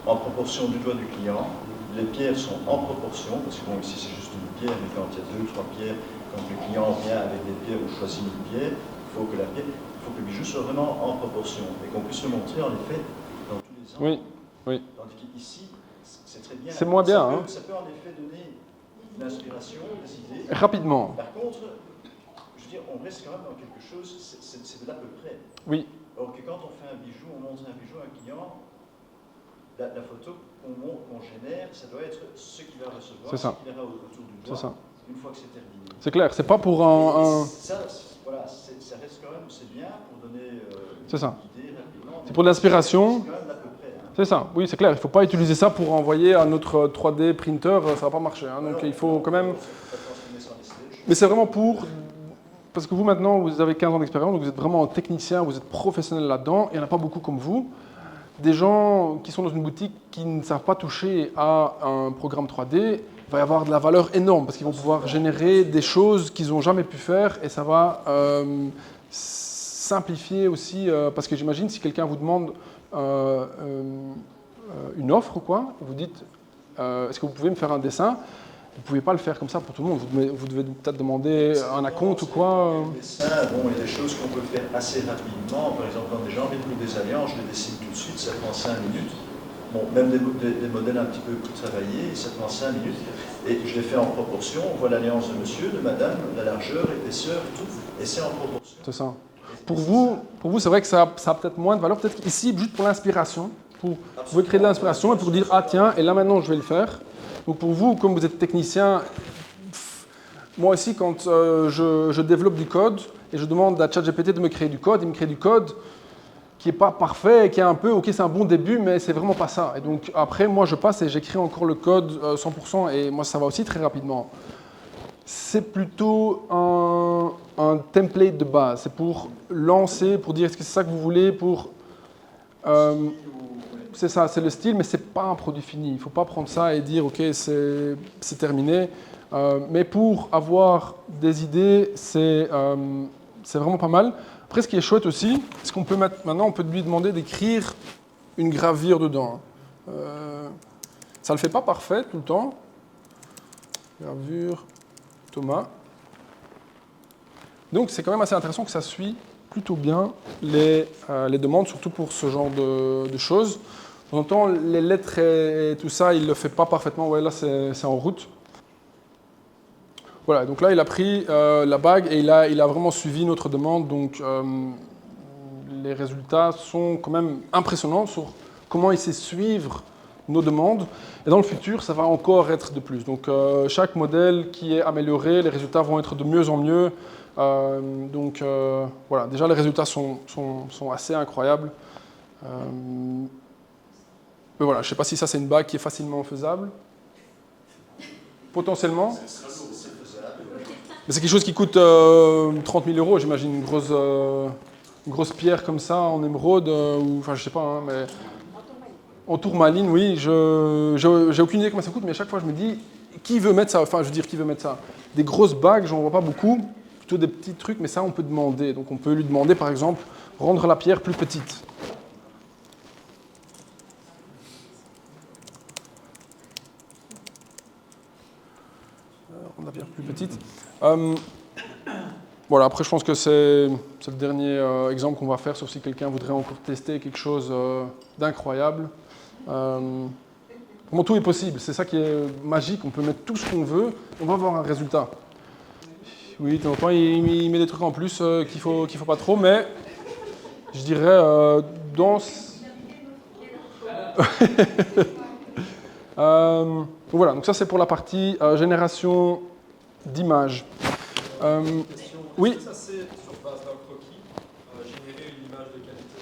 en proportion du doigt du client. Les pierres sont en proportion, parce que bon, ici c'est juste une pierre, mais quand il y a 2 ou 3 pierres, quand le client vient avec des pierres ou choisit une pierre, il faut que le bijou soit vraiment en proportion et qu'on puisse le montrer en effet dans tous les angles. Oui, oui. Tandis qu'ici, c'est très bien. C'est moins bien. Ça peut en effet donner de l'inspiration, des idées. Rapidement. Par contre, je veux dire, on reste quand même dans quelque chose, c'est de l'à peu près. Oui. Or que quand on fait un bijou, on montre un bijou à un client, la photo qu'on génère, ça doit être ce qu'il va recevoir, ce qu'il verra autour du doigt, c'est ça. une fois que c'est terminé. C'est clair, c'est pas pour un... Ça, voilà, ça reste quand même, c'est bien pour donner C'est ça. une idée rapidement. C'est pour de l'inspiration. C'est quand même à peu près. Hein. C'est ça, oui, c'est clair. Il ne faut pas utiliser ça pour envoyer à notre 3D printer, ça ne va pas marcher. Hein. Donc il faut quand même... Mais c'est vraiment pour... Parce que vous, maintenant, vous avez 15 ans d'expérience, donc vous êtes vraiment technicien, vous êtes professionnel là-dedans. Il n'y en a pas beaucoup comme vous. Des gens qui sont dans une boutique qui ne savent pas toucher à un programme 3D, il va y avoir de la valeur énorme parce qu'ils vont pouvoir générer des choses qu'ils n'ont jamais pu faire et ça va simplifier aussi, parce que j'imagine si quelqu'un vous demande une offre ou quoi, vous dites est-ce que vous pouvez me faire un dessin? Vous ne pouvez pas le faire comme ça pour tout le monde, vous devez peut-être demander un acompte ou quoi. Les dessins, bon, il y a des choses qu'on peut faire assez rapidement. Par exemple, quand des gens viennent pour des alliances, je les dessine tout de suite, ça prend 5 minutes. Bon, même des modèles un petit peu plus travaillés, ça prend 5 minutes. Et je les fais en proportion. On voit l'alliance de monsieur, de madame, la largeur, l'épaisseur et tout. Et c'est en proportion. C'est ça. Pour vous c'est vrai que ça a peut-être moins de valeur. Peut-être ici, juste pour l'inspiration. Vous pouvez créer de l'inspiration et pour dire, ah tiens, et là maintenant je vais le faire. Donc pour vous, comme vous êtes technicien, moi aussi quand je développe du code et je demande à ChatGPT de me créer du code, il me crée du code qui n'est pas parfait, qui est un peu, ok c'est un bon début, mais c'est vraiment pas ça. Et donc après, moi je passe et j'écris encore le code 100% et moi ça va aussi très rapidement. C'est plutôt un template de base, c'est pour lancer, pour dire est-ce que c'est ça que vous voulez, pour... c'est ça, c'est le style, mais ce n'est pas un produit fini. Il ne faut pas prendre ça et dire, OK, c'est terminé. Mais pour avoir des idées, c'est vraiment pas mal. Après, ce qui est chouette aussi, c'est qu'on peut mettre, maintenant, on peut lui demander d'écrire une gravure dedans. Ça ne le fait pas parfait tout le temps. Gravure, Thomas. Donc, c'est quand même assez intéressant que ça suit plutôt bien les demandes, surtout pour ce genre de choses. De temps en temps, les lettres et tout ça, il ne le fait pas parfaitement. Ouais, là, c'est en route. Voilà, donc là, il a pris la bague et il a vraiment suivi notre demande. Donc, les résultats sont quand même impressionnants sur comment il sait suivre nos demandes. Et dans le futur, ça va encore être de plus. Donc, chaque modèle qui est amélioré, les résultats vont être de mieux en mieux. Donc voilà, déjà les résultats sont assez incroyables. Mais voilà, je ne sais pas si ça c'est une bague qui est facilement faisable. Potentiellement. Mais c'est quelque chose qui coûte 30 000 €, j'imagine, une grosse pierre comme ça en émeraude, ou enfin je sais pas, hein, mais en tourmaline, oui. J'ai aucune idée comment ça coûte, mais à chaque fois je me dis, qui veut mettre ça? Enfin, je veux dire, qui veut mettre ça? Des grosses bagues, j'en vois pas beaucoup. Plutôt des petits trucs, mais ça on peut demander. Donc on peut lui demander par exemple, rendre la pierre plus petite. Rendre la pierre plus petite. Voilà, après je pense que c'est le dernier exemple qu'on va faire, sauf si quelqu'un voudrait encore tester quelque chose d'incroyable. Vraiment tout est possible, c'est ça qui est magique, on peut mettre tout ce qu'on veut, on va avoir un résultat. Oui, de temps en temps, il met des trucs en plus qu'il faut pas trop, mais je dirais, dans... Voilà, donc ça c'est pour la partie génération d'images. Oui. Ça c'est sur base d'un croquis, générer une image de qualité.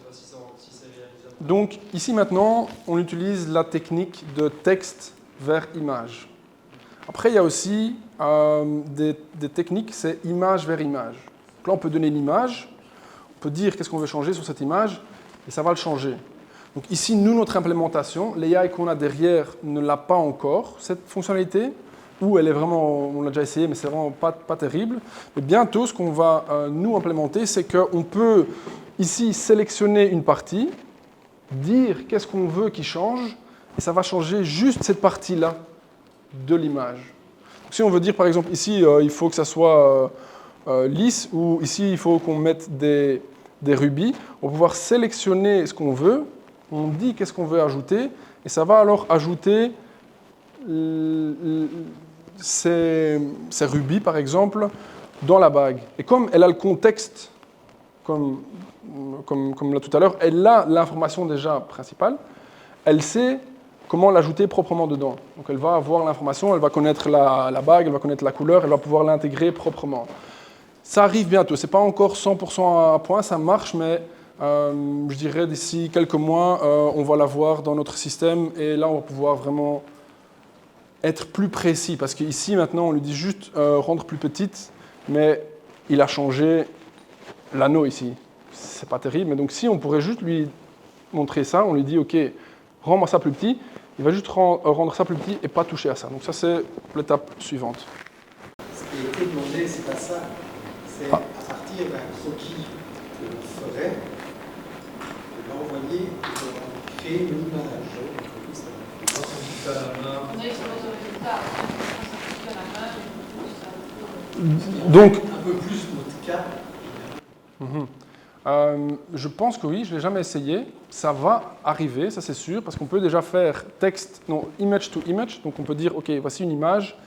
Je ne sais pas si c'est réalisable. Donc ici maintenant, on utilise la technique de texte vers image. Après, il y a aussi des techniques, c'est image vers image. Donc là, on peut donner l'image, on peut dire qu'est-ce qu'on veut changer sur cette image, et ça va le changer. Donc ici, nous, notre implémentation, l'AI qu'on a derrière ne l'a pas encore, cette fonctionnalité, ou elle est vraiment, on l'a déjà essayé, mais c'est vraiment pas terrible. Mais bientôt, ce qu'on va nous implémenter, c'est qu'on peut ici sélectionner une partie, dire qu'est-ce qu'on veut qui change, et ça va changer juste cette partie-là de l'image. Si on veut dire, par exemple, ici, il faut que ça soit lisse, ou ici, il faut qu'on mette des rubis, on va pouvoir sélectionner ce qu'on veut, on dit qu'est-ce qu'on veut ajouter, et ça va alors ajouter ces rubis, par exemple, dans la bague. Et comme elle a le contexte, comme là tout à l'heure, elle a l'information déjà principale, elle sait comment l'ajouter proprement dedans. Donc elle va avoir l'information, elle va connaître la bague, elle va connaître la couleur, elle va pouvoir l'intégrer proprement. Ça arrive bientôt, ce n'est pas encore 100% à point, ça marche, mais je dirais d'ici quelques mois, on va l'avoir dans notre système et là on va pouvoir vraiment être plus précis, parce qu'ici maintenant on lui dit juste rendre plus petite, mais il a changé l'anneau ici. C'est pas terrible, mais donc si on pourrait juste lui montrer ça, on lui dit ok, rends-moi ça plus petit, il va juste rendre ça plus petit et pas toucher à ça. Donc ça c'est l'étape suivante. Ce qui a été demandé, c'est pas ça. C'est à partir d'un croquis que l'on ferait, de l'envoyer pour créer une image. On a eu sur le résultat, on a la main, Donc, un peu plus notre cas. Je pense que oui, je ne l'ai jamais essayé. Ça va arriver, ça c'est sûr, parce qu'on peut déjà faire image to image. Donc on peut dire, ok, voici une image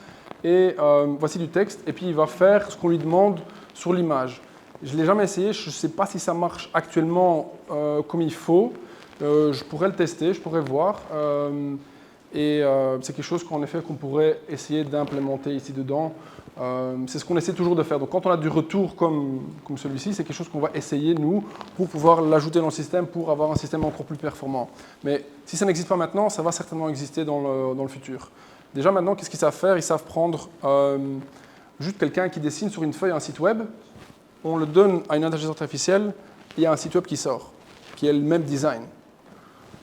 et voici du texte, et puis il va faire ce qu'on lui demande sur l'image. Je ne l'ai jamais essayé, je ne sais pas si ça marche actuellement comme il faut. Je pourrais le tester, je pourrais voir. Et c'est quelque chose qu'en effet qu'on pourrait essayer d'implémenter ici dedans. C'est ce qu'on essaie toujours de faire. Donc quand on a du retour comme celui-ci, c'est quelque chose qu'on va essayer, nous, pour pouvoir l'ajouter dans le système, pour avoir un système encore plus performant. Mais si ça n'existe pas maintenant, ça va certainement exister dans le futur. Déjà maintenant, qu'est-ce qu'ils savent faire? Ils savent prendre juste quelqu'un qui dessine sur une feuille un site web, on le donne à une intelligence artificielle, il y a un site web qui sort, qui est le même design.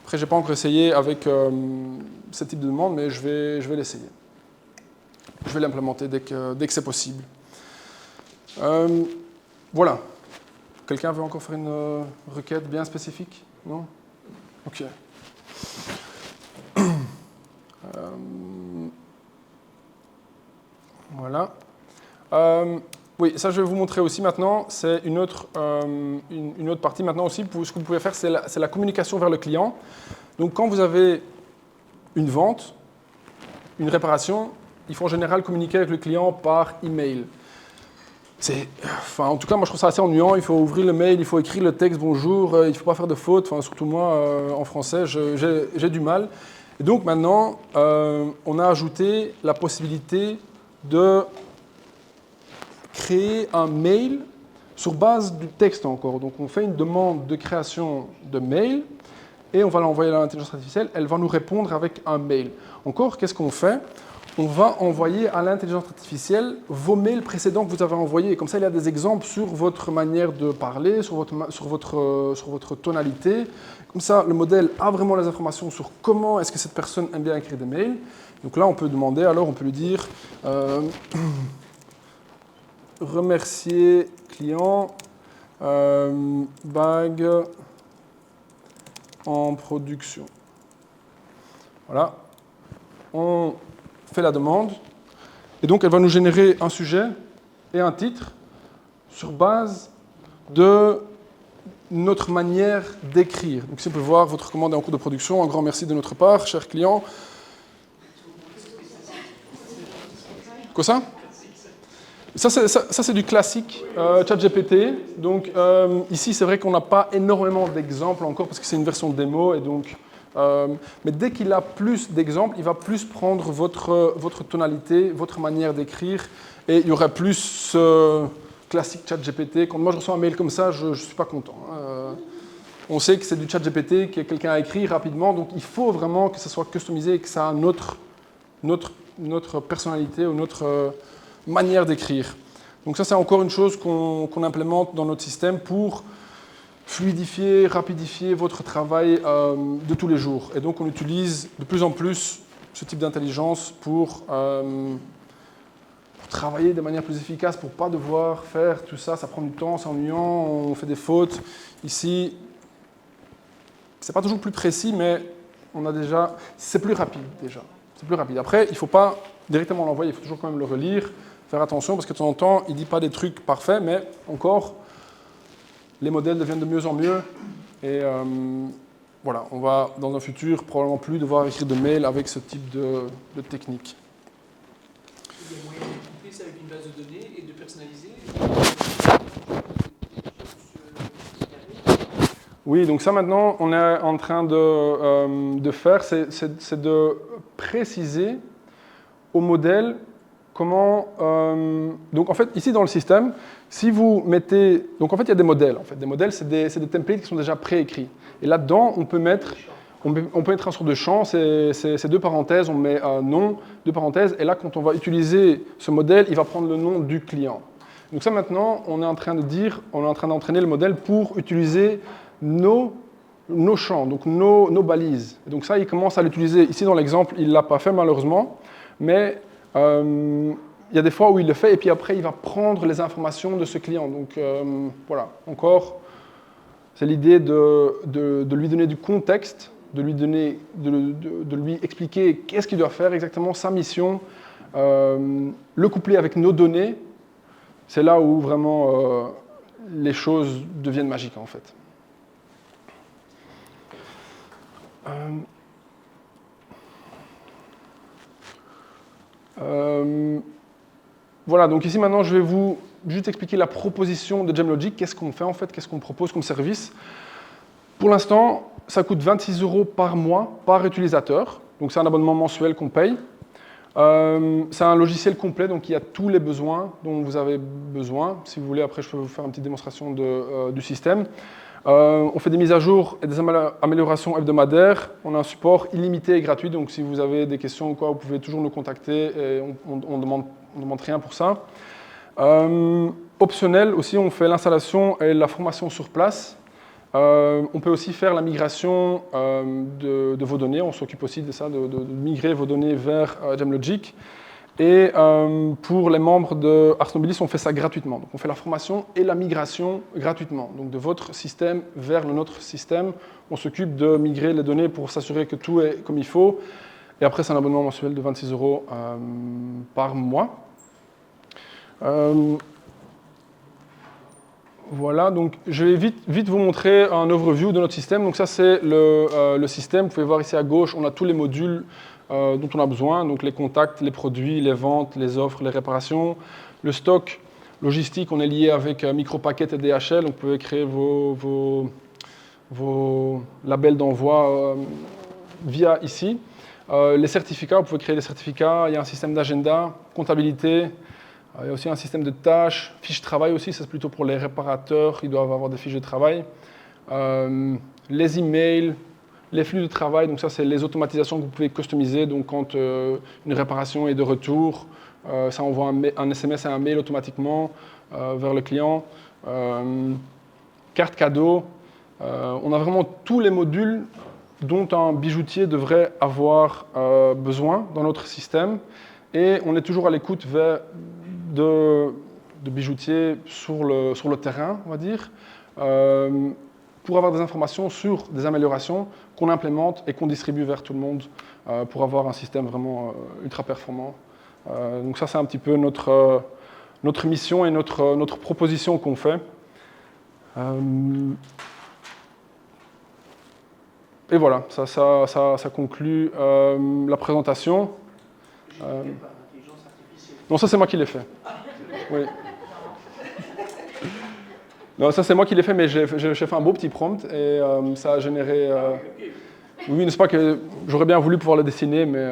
Après, je n'ai pas encore essayé avec ce type de demande, mais je vais l'essayer. Je vais l'implémenter dès que c'est possible. Voilà. Quelqu'un veut encore faire une requête bien spécifique? Non? Ok. Voilà. Oui, ça je vais vous montrer aussi maintenant. C'est une autre partie maintenant aussi. Ce que vous pouvez faire, c'est la communication vers le client. Donc quand vous avez une vente, une réparation, il faut en général communiquer avec le client par email. En tout cas, moi je trouve ça assez ennuyant. Il faut ouvrir le mail, il faut écrire le texte bonjour, il ne faut pas faire de fautes. Surtout moi, en français, j'ai du mal. Et donc maintenant, on a ajouté la possibilité de créer un mail sur base du texte encore. Donc on fait une demande de création de mail et on va l'envoyer à l'intelligence artificielle. Elle va nous répondre avec un mail. Encore, qu'est-ce qu'on fait? On va envoyer à l'intelligence artificielle vos mails précédents que vous avez envoyés. Comme ça, il y a des exemples sur votre manière de parler, sur votre tonalité. Comme ça, le modèle a vraiment les informations sur comment est-ce que cette personne aime bien écrire des mails. Donc là, on peut demander, alors on peut lui dire remercier client, bague en production. Voilà. On fait la demande, et donc elle va nous générer un sujet et un titre sur base de notre manière d'écrire. Donc ici on peut voir votre commande est en cours de production, un grand merci de notre part, cher client. Quoi ça? Ça, c'est du classique ChatGPT. Donc, ici, c'est vrai qu'on n'a pas énormément d'exemples encore parce que c'est une version démo. Et donc, mais dès qu'il a plus d'exemples, il va plus prendre votre tonalité, votre manière d'écrire. Et il y aura plus ce classique ChatGPT. Quand moi, je reçois un mail comme ça, je ne suis pas content. On sait que c'est du ChatGPT, que quelqu'un a écrit rapidement. Donc, il faut vraiment que ça soit customisé et que ça a notre personnalité ou notre manière d'écrire. Donc ça, c'est encore une chose qu'on implémente dans notre système pour fluidifier, rapidifier votre travail de tous les jours. Et donc, on utilise de plus en plus ce type d'intelligence pour travailler de manière plus efficace, pour ne pas devoir faire tout ça. Ça prend du temps, c'est ennuyant, on fait des fautes. Ici, c'est pas toujours plus précis, mais on a déjà... C'est plus rapide, déjà. C'est plus rapide. Après, il ne faut pas directement l'envoyer, il faut toujours quand même le relire, faire attention, parce que de temps en temps, il ne dit pas des trucs parfaits, mais encore, les modèles deviennent de mieux en mieux. Et voilà, on va, dans un futur, probablement plus devoir écrire de mails avec ce type de technique. Il y a moyen de couper ça avec une base de données et de personnaliser. Oui, donc ça maintenant, on est en train de faire, c'est de préciser au modèle comment... donc en fait, ici dans le système, si vous mettez... Donc en fait, il y a des modèles. En fait. Des modèles, c'est des templates qui sont déjà préécrits. Et là-dedans, on peut mettre un sort de champ, c'est deux parenthèses, on met un nom, deux parenthèses, et là, quand on va utiliser ce modèle, il va prendre le nom du client. Donc ça maintenant, on est en train d'entraîner le modèle pour utiliser nos champs, donc nos balises. Et donc ça, il commence à l'utiliser. Ici, dans l'exemple, il ne l'a pas fait malheureusement, mais il y a des fois où il le fait, et puis après, il va prendre les informations de ce client. Donc voilà, encore, c'est l'idée de lui donner du contexte, de lui expliquer qu'est-ce qu'il doit faire exactement, sa mission, le coupler avec nos données. C'est là où vraiment les choses deviennent magiques en fait. Voilà, donc ici maintenant je vais vous juste expliquer la proposition de GemLogic, qu'est-ce qu'on fait en fait, qu'est-ce qu'on propose comme service. Pour l'instant, ça coûte 26 € par mois par utilisateur, donc c'est un abonnement mensuel qu'on paye. C'est un logiciel complet, donc il y a tous les besoins dont vous avez besoin. Si vous voulez, après je peux vous faire une petite démonstration du système. On fait des mises à jour et des améliorations hebdomadaires. On a un support illimité et gratuit, donc si vous avez des questions ou quoi, vous pouvez toujours nous contacter et on ne demande rien pour ça. Optionnel aussi, on fait l'installation et la formation sur place. On peut aussi faire la migration de vos données. On s'occupe aussi de ça, de migrer vos données vers GemLogic. Et pour les membres de Ars Nobilis, on fait ça gratuitement. Donc on fait la formation et la migration gratuitement. Donc de votre système vers le nôtre système, on s'occupe de migrer les données pour s'assurer que tout est comme il faut. Et après, c'est un abonnement mensuel de 26 € par mois. Voilà, donc je vais vite vous montrer un overview de notre système. Donc ça, c'est le système. Vous pouvez voir ici à gauche, on a tous les modules dont on a besoin, donc les contacts, les produits, les ventes, les offres, les réparations. Le stock logistique, on est lié avec Micropacket et DHL, donc vous pouvez créer vos labels d'envoi via ici. Les certificats, vous pouvez créer des certificats, il y a un système d'agenda, comptabilité, il y a aussi un système de tâches, fiches de travail aussi, ça c'est plutôt pour les réparateurs, ils doivent avoir des fiches de travail. Les emails, les flux de travail, donc ça c'est les automatisations que vous pouvez customiser, donc quand une réparation est de retour, ça envoie un SMS et un mail automatiquement vers le client. Carte cadeau, on a vraiment tous les modules dont un bijoutier devrait avoir besoin dans notre système, et on est toujours à l'écoute de bijoutiers sur le terrain, on va dire, pour avoir des informations sur des améliorations qu'on implémente et qu'on distribue vers tout le monde pour avoir un système vraiment ultra performant. Donc ça, c'est un petit peu notre mission et notre proposition qu'on fait. Et voilà, ça conclut la présentation. Non, ça c'est moi qui l'ai fait. Oui. Non, ça c'est moi qui l'ai fait, mais j'ai fait un beau petit prompt et ça a généré... Oui, n'est-ce pas que j'aurais bien voulu pouvoir le dessiner, mais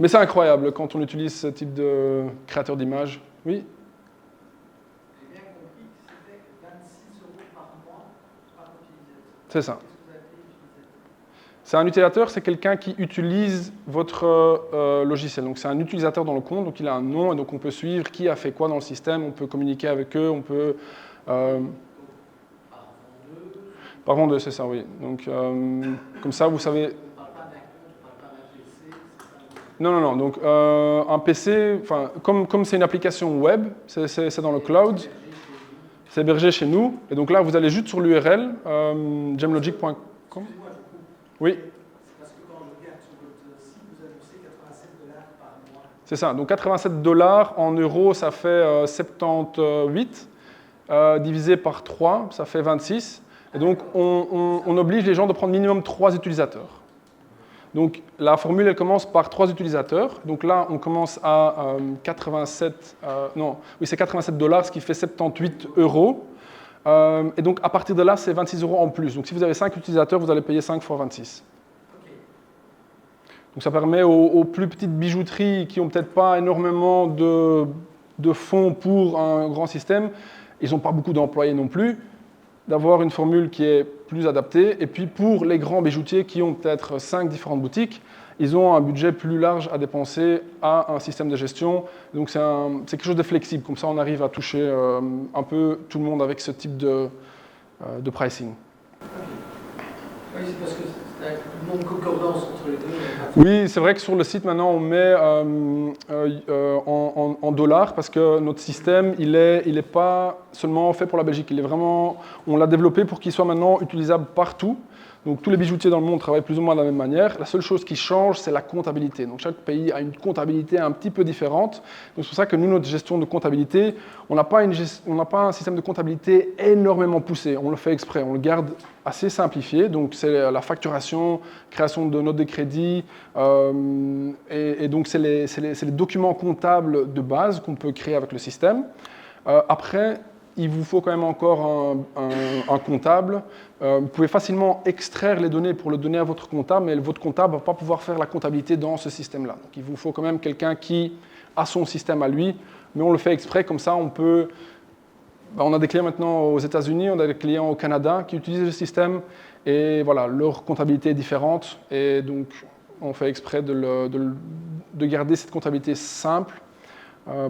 c'est incroyable quand on utilise ce type de créateur d'images. Oui. J'ai bien compris que c'était 26 € par mois par utilisateur. C'est ça. Qu'est-ce que vous appelez utilisateur? C'est un utilisateur, c'est quelqu'un qui utilise votre logiciel. Donc c'est un utilisateur dans le compte, donc il a un nom et donc on peut suivre qui a fait quoi dans le système, on peut communiquer avec eux, on peut... Par vendeuse, c'est ça, oui. Donc comme ça, vous savez... On ne parle pas d'un compte, on ne parle pas d'un PC, c'est ça? Non, non, non. Donc un PC, enfin, comme c'est une application web, c'est dans le cloud, c'est hébergé chez nous. Et donc là, vous allez juste sur l'URL, gemlogic.com. Oui. C'est parce que quand je regarde sur votre site, vous annoncez 87 $ par mois. C'est ça. Donc 87 $ en euros, ça fait 78. Divisé par 3, ça fait 26. Et donc on oblige les gens de prendre minimum 3 utilisateurs. Donc la formule, elle commence par 3 utilisateurs. Donc là, on commence à 87 $, ce qui fait 78 €. Et donc à partir de là, c'est 26 € en plus. Donc si vous avez 5 utilisateurs, vous allez payer 5 fois 26. Donc ça permet aux plus petites bijouteries qui n'ont peut-être pas énormément de fonds pour un grand système, ils n'ont pas beaucoup d'employés non plus, d'avoir une formule qui est plus adaptée. Et puis pour les grands bijoutiers qui ont peut-être 5 différentes boutiques, ils ont un budget plus large à dépenser à un système de gestion. Donc c'est quelque chose de flexible. Comme ça, on arrive à toucher un peu tout le monde avec ce type de pricing. Oui, c'est parce que c'est une non-concordance entre les deux. Oui, c'est vrai que sur le site, maintenant, on met en dollars parce que notre système, il est pas seulement fait pour la Belgique. On l'a développé pour qu'il soit maintenant utilisable partout. Donc tous les bijoutiers dans le monde travaillent plus ou moins de la même manière. La seule chose qui change, c'est la comptabilité. Donc chaque pays a une comptabilité un petit peu différente. Donc c'est pour ça que nous, notre gestion de comptabilité, on n'a pas un système de comptabilité énormément poussé. On le fait exprès, on le garde assez simplifié. Donc c'est la facturation, création de notes de crédit, et donc c'est les documents comptables de base qu'on peut créer avec le système. Après, il vous faut quand même encore un comptable. Vous pouvez facilement extraire les données pour le donner à votre comptable, mais votre comptable ne va pas pouvoir faire la comptabilité dans ce système-là. Donc il vous faut quand même quelqu'un qui a son système à lui, mais on le fait exprès, comme ça on peut... On a des clients maintenant aux États-Unis, on a des clients au Canada qui utilisent le système, et voilà, leur comptabilité est différente, et donc on fait exprès de garder cette comptabilité simple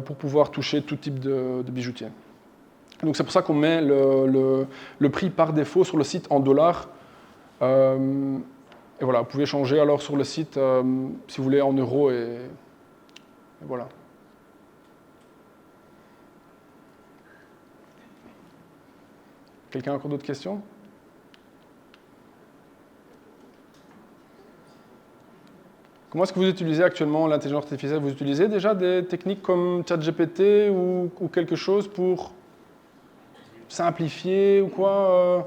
pour pouvoir toucher tout type de bijoutier. Donc c'est pour ça qu'on met le prix par défaut sur le site en dollars. Et voilà, vous pouvez changer alors sur le site si vous voulez en euros et voilà. Quelqu'un a encore d'autres questions? Comment est-ce que vous utilisez actuellement l'intelligence artificielle? Vous utilisez déjà des techniques comme ChatGPT ou quelque chose pour simplifier ou quoi?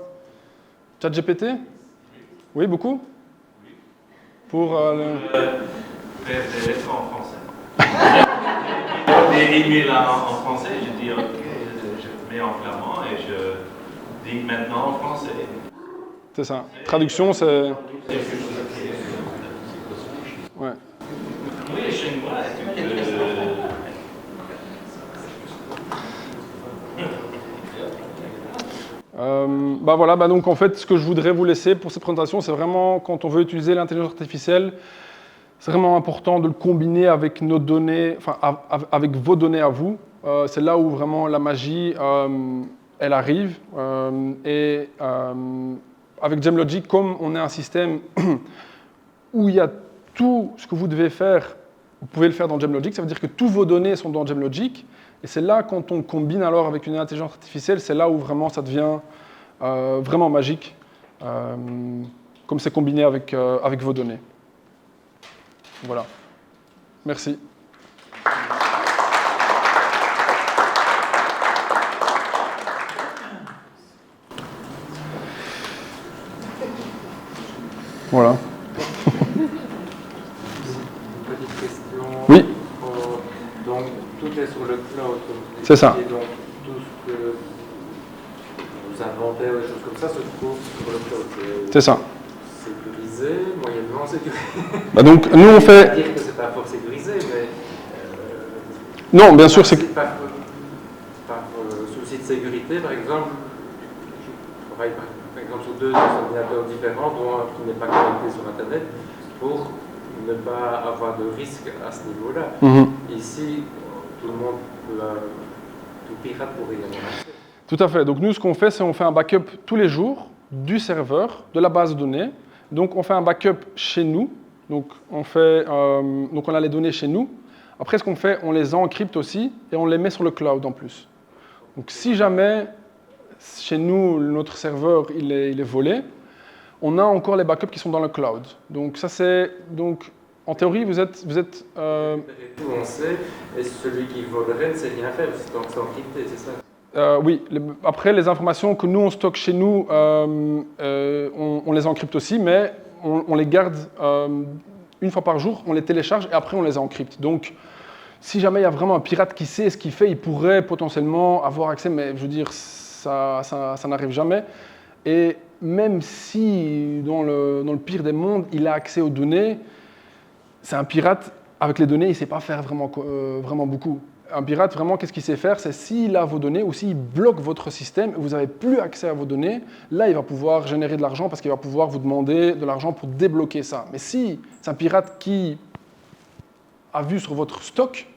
ChatGPT? Oui, beaucoup? Pour faire des lettres en français. Des emails en français, je dis ok, je mets en flamand et je dis maintenant en français. C'est ça. Traduction, c'est... Ouais. Oui, chinois, donc en fait, ce que je voudrais vous laisser pour cette présentation, c'est vraiment, quand on veut utiliser l'intelligence artificielle, c'est vraiment important de le combiner avec nos données, enfin, avec vos données à vous. C'est là où vraiment la magie, elle arrive. Avec GemLogic, comme on est un système où il y a tout ce que vous devez faire, vous pouvez le faire dans GemLogic, ça veut dire que toutes vos données sont dans GemLogic. Et c'est là, quand on combine alors avec une intelligence artificielle, c'est là où vraiment ça devient vraiment magique, comme c'est combiné avec vos données. Voilà. Merci. Voilà. Petite question. Oui. Donc, tout est sur le cloud. C'est ça. Et donc, tout ce que vous inventez, des choses comme ça, se trouve sur le cloud. C'est ça. Sécurisé, moyennement sécurisé. Bah donc, nous, on fait... Je ne veux pas dire que c'est pas fort sécurisé, mais... non, bien sûr, c'est... Par souci de sécurité, par exemple, je travaille par exemple sur 2 ordinateurs différents, dont un qui n'est pas connecté sur Internet, pour ne pas avoir de risque à ce niveau-là. Ici, tout le monde peut, tout pirate pourrait y avoir accès. Tout à fait. Donc nous, ce qu'on fait, c'est qu'on fait un backup tous les jours du serveur, de la base de données. Donc on fait un backup chez nous. Donc on a les données chez nous. Après, ce qu'on fait, on les encrypte aussi et on les met sur le cloud en plus. Donc si jamais chez nous, notre serveur il est volé, on a encore les backups qui sont dans le cloud. Donc ça c'est... Donc en théorie, vous êtes Tout on sait, et celui qui volerait ne sait rien faire, donc c'est encrypté, c'est ça? Oui. Après, les informations que nous on stocke chez nous, on les encrypte aussi, mais on les garde une fois par jour, on les télécharge et après on les encrypte. Donc si jamais il y a vraiment un pirate qui sait ce qu'il fait, il pourrait potentiellement avoir accès, mais je veux dire, ça n'arrive jamais. Et même si, dans le pire des mondes, il a accès aux données, c'est un pirate, avec les données, il ne sait pas faire vraiment beaucoup. Un pirate, vraiment, qu'est-ce qu'il sait faire? C'est s'il a vos données ou s'il bloque votre système et vous n'avez plus accès à vos données, là, il va pouvoir générer de l'argent parce qu'il va pouvoir vous demander de l'argent pour débloquer ça. Mais si c'est un pirate qui a vu sur votre stock,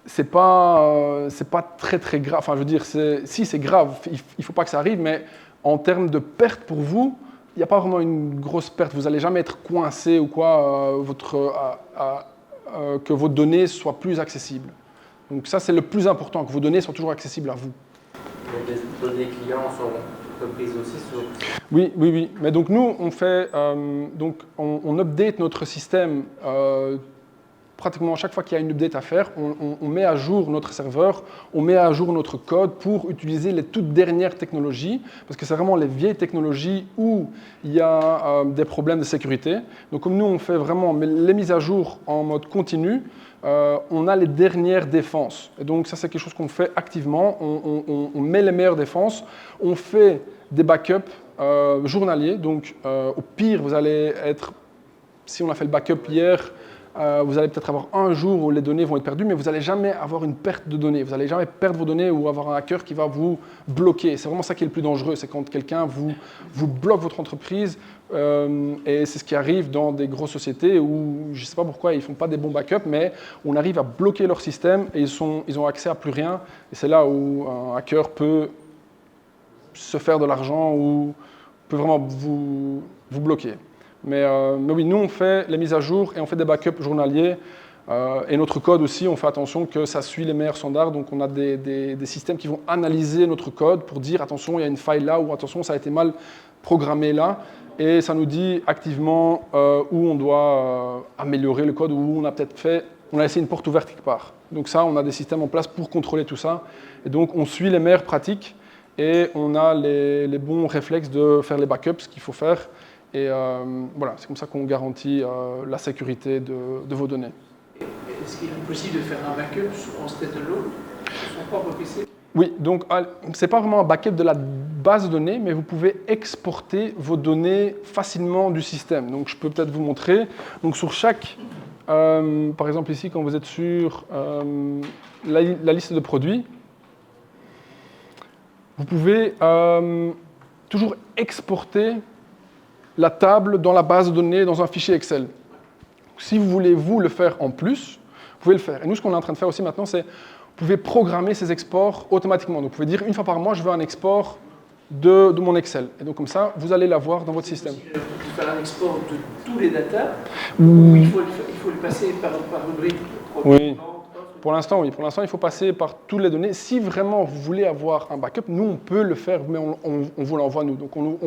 c'est pas très grave. Enfin, je veux dire, si c'est grave, il ne faut pas que ça arrive, mais en termes de perte pour vous, il n'y a pas vraiment une grosse perte. Vous n'allez jamais être coincé ou quoi, que vos données soient plus accessibles. Donc ça, c'est le plus important, que vos données soient toujours accessibles à vous. Mais les données clients sont reprises aussi sur... Oui. Mais donc nous, on fait, on update notre système pratiquement chaque fois qu'il y a une update à faire, on met à jour notre serveur, on met à jour notre code pour utiliser les toutes dernières technologies, parce que c'est vraiment les vieilles technologies où il y a des problèmes de sécurité. Donc comme nous, on fait vraiment les mises à jour en mode continu, on a les dernières défenses. Et donc ça, c'est quelque chose qu'on fait activement, on met les meilleures défenses, on fait des backups journaliers. Donc au pire, vous allez être, si on a fait le backup hier, vous allez peut-être avoir un jour où les données vont être perdues, mais vous n'allez jamais avoir une perte de données. Vous n'allez jamais perdre vos données ou avoir un hacker qui va vous bloquer. C'est vraiment ça qui est le plus dangereux, c'est quand quelqu'un vous bloque votre entreprise. Et c'est ce qui arrive dans des grosses sociétés où, je ne sais pas pourquoi, ils ne font pas des bons backups, mais on arrive à bloquer leur système et ils ont accès à plus rien. Et c'est là où un hacker peut se faire de l'argent ou peut vraiment vous bloquer. Mais oui, nous, on fait les mises à jour et on fait des backups journaliers. Et notre code aussi, on fait attention que ça suit les meilleurs standards. Donc, on a des systèmes qui vont analyser notre code pour dire, attention, il y a une faille là, ou attention, ça a été mal programmé là. Et ça nous dit activement où on doit améliorer le code, où on a laissé une porte ouverte quelque part. Donc ça, on a des systèmes en place pour contrôler tout ça. Et donc, on suit les meilleures pratiques et on a les bons réflexes de faire les backups, ce qu'il faut faire. Et voilà, c'est comme ça qu'on garantit la sécurité de vos données. Est-ce qu'il est possible de faire un backup en standalone sur son propre PC? Oui, donc ce n'est pas vraiment un backup de la base de données, mais vous pouvez exporter vos données facilement du système. Donc je peux peut-être vous montrer. Donc sur chaque, par exemple ici, quand vous êtes sur la liste de produits, vous pouvez toujours exporter la table dans la base de données dans un fichier Excel. Si vous voulez le faire en plus, vous pouvez le faire. Et nous, ce qu'on est en train de faire aussi maintenant, c'est vous pouvez programmer ces exports automatiquement. Donc, vous pouvez dire une fois par mois, je veux un export de mon Excel. Et donc, comme ça, vous allez l'avoir dans votre système. Vous pouvez faire un export de tous les datas, ou il faut le passer par rubrique? Oui. Pour l'instant, oui. Pour l'instant, il faut passer par toutes les données. Si vraiment vous voulez avoir un backup, nous, on peut le faire, mais on vous l'envoie, nous. Donc, on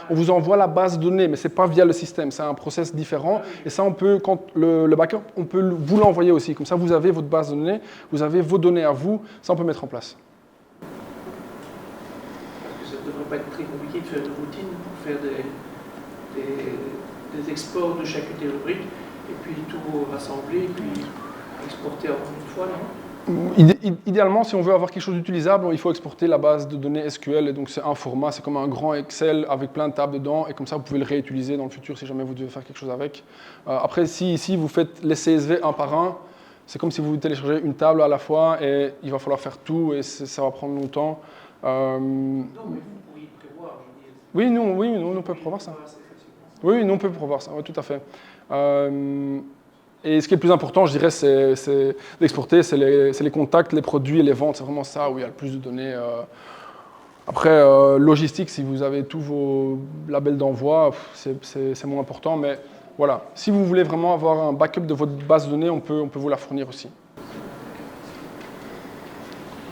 vous envoie la base de données, mais ce n'est pas via le système. C'est un process différent. Et ça, on peut, quand le backup, on peut vous l'envoyer aussi. Comme ça, vous avez votre base de données, vous avez vos données à vous. Ça, on peut mettre en place. Parce que ça ne devrait pas être très compliqué de faire de routine pour faire des exports de chacune des rubriques, et puis tout rassembler, et puis... exporter en une fois, non? Idéalement, si on veut avoir quelque chose d'utilisable, il faut exporter la base de données SQL. Et donc, c'est un format, c'est comme un grand Excel avec plein de tables dedans. Et comme ça, vous pouvez le réutiliser dans le futur si jamais vous devez faire quelque chose avec. Après, si ici, vous faites les CSV un par un, c'est comme si vous téléchargez une table à la fois et il va falloir faire tout et ça va prendre longtemps. Non, mais vous pourriez prévoir, je veux dire. Oui, nous, on peut prévoir ça. Oui, nous, on peut prévoir ça, ouais, tout à fait. Et ce qui est le plus important, je dirais, c'est d'exporter, c'est les contacts, les produits et les ventes. C'est vraiment ça où il y a le plus de données. Après, logistique, si vous avez tous vos labels d'envoi, c'est moins important. Mais voilà, si vous voulez vraiment avoir un backup de votre base de données, on peut vous la fournir aussi.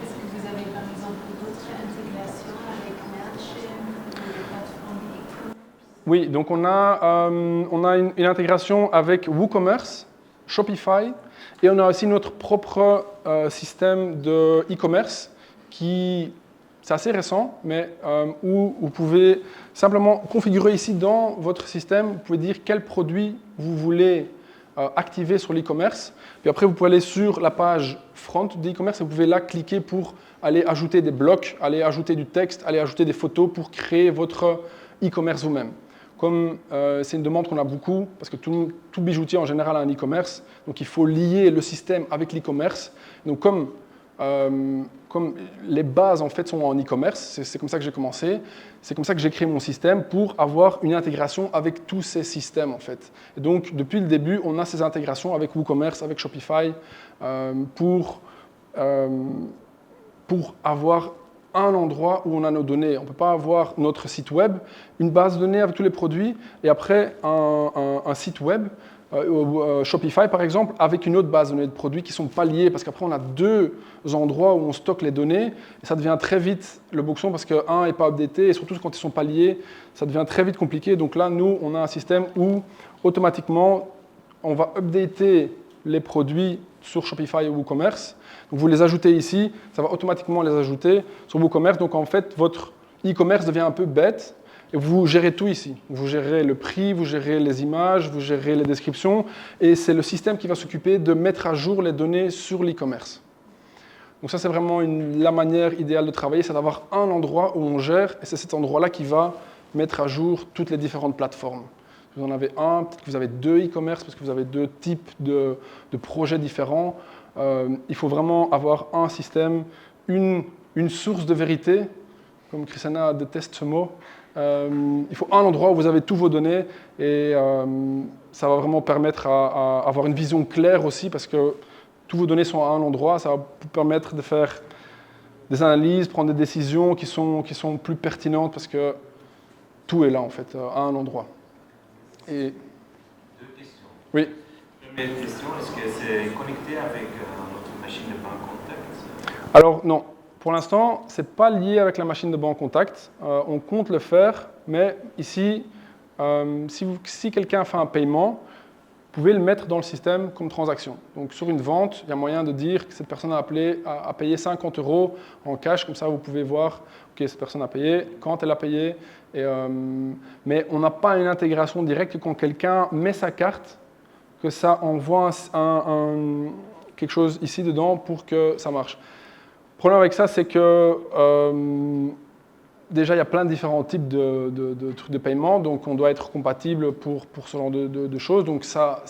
Est-ce que vous avez par exemple d'autres intégrations avec Mailchimp ou des plateformes e-commerce? Oui, donc on a une intégration avec WooCommerce, Shopify, et on a aussi notre propre système de e-commerce qui, c'est assez récent, mais où vous pouvez simplement configurer ici dans votre système, vous pouvez dire quel produit vous voulez activer sur l'e-commerce, puis après vous pouvez aller sur la page front de e-commerce et vous pouvez là cliquer pour aller ajouter des blocs, aller ajouter du texte, aller ajouter des photos pour créer votre e-commerce vous-même. Comme c'est une demande qu'on a beaucoup, parce que tout bijoutier en général a un e-commerce, donc il faut lier le système avec l'e-commerce. Donc comme les bases en fait sont en e-commerce, c'est comme ça que j'ai commencé, c'est comme ça que j'ai créé mon système pour avoir une intégration avec tous ces systèmes en fait. Et donc depuis le début, on a ces intégrations avec WooCommerce, avec Shopify, pour avoir un endroit où on a nos données. On ne peut pas avoir notre site web, une base de données avec tous les produits, et après un site web, Shopify par exemple, avec une autre base de données de produits qui ne sont pas liés, parce qu'après on a deux endroits où on stocke les données, et ça devient très vite le boxon, parce qu'un n'est pas updaté, et surtout quand ils ne sont pas liés, ça devient très vite compliqué. Donc là, nous, on a un système où automatiquement, on va updater les produits sur Shopify ou WooCommerce. Donc vous les ajoutez ici, ça va automatiquement les ajouter sur WooCommerce. Donc en fait, votre e-commerce devient un peu bête et vous gérez tout ici. Vous gérez le prix, vous gérez les images, vous gérez les descriptions et c'est le système qui va s'occuper de mettre à jour les données sur l'e-commerce. Donc ça, c'est vraiment la manière idéale de travailler, c'est d'avoir un endroit où on gère et c'est cet endroit-là qui va mettre à jour toutes les différentes plateformes. Vous en avez un, peut-être que vous avez deux e-commerce parce que vous avez deux types de projets différents. Il faut vraiment avoir un système, une source de vérité, comme Christiana déteste ce mot. Il faut un endroit où vous avez tous vos données et ça va vraiment permettre à avoir une vision claire aussi parce que tous vos données sont à un endroit. Ça va vous permettre de faire des analyses, prendre des décisions qui sont plus pertinentes parce que tout est là en fait, à un endroit. Et... Deux questions. Oui. Première question, est-ce que c'est connecté avec notre machine de banque contact? Alors non, pour l'instant, ce n'est pas lié avec la machine de banque contact. On compte le faire, mais ici, si quelqu'un fait un paiement, vous pouvez le mettre dans le système comme transaction. Donc sur une vente, il y a moyen de dire que cette personne a payé 50 € en cash, comme ça vous pouvez voir, ok, cette personne a payé, quand elle a payé, mais on n'a pas une intégration directe quand quelqu'un met sa carte, que ça envoie quelque chose ici dedans pour que ça marche. Le problème avec ça, c'est que déjà, il y a plein de différents types de trucs de paiement, donc on doit être compatible pour ce genre de choses, donc ça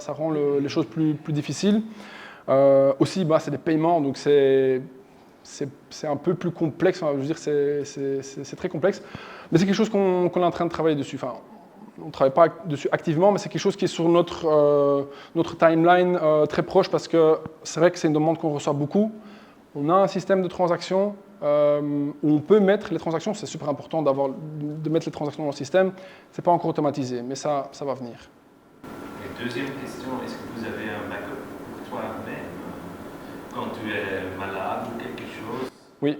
rend les choses plus difficiles. Aussi, c'est des paiements, donc c'est un peu plus complexe, je veux dire, c'est très complexe, mais c'est quelque chose qu'on est en train de travailler dessus. Enfin, on ne travaille pas dessus activement, mais c'est quelque chose qui est sur notre timeline très proche, parce que c'est vrai que c'est une demande qu'on reçoit beaucoup. On a un système de transactions où on peut mettre les transactions, c'est super important de mettre les transactions dans le système, ce n'est pas encore automatisé, mais ça va venir. Et deuxième question, est-ce que vous avez un backup pour toi-même quand tu es malade ou quelque chose? Oui,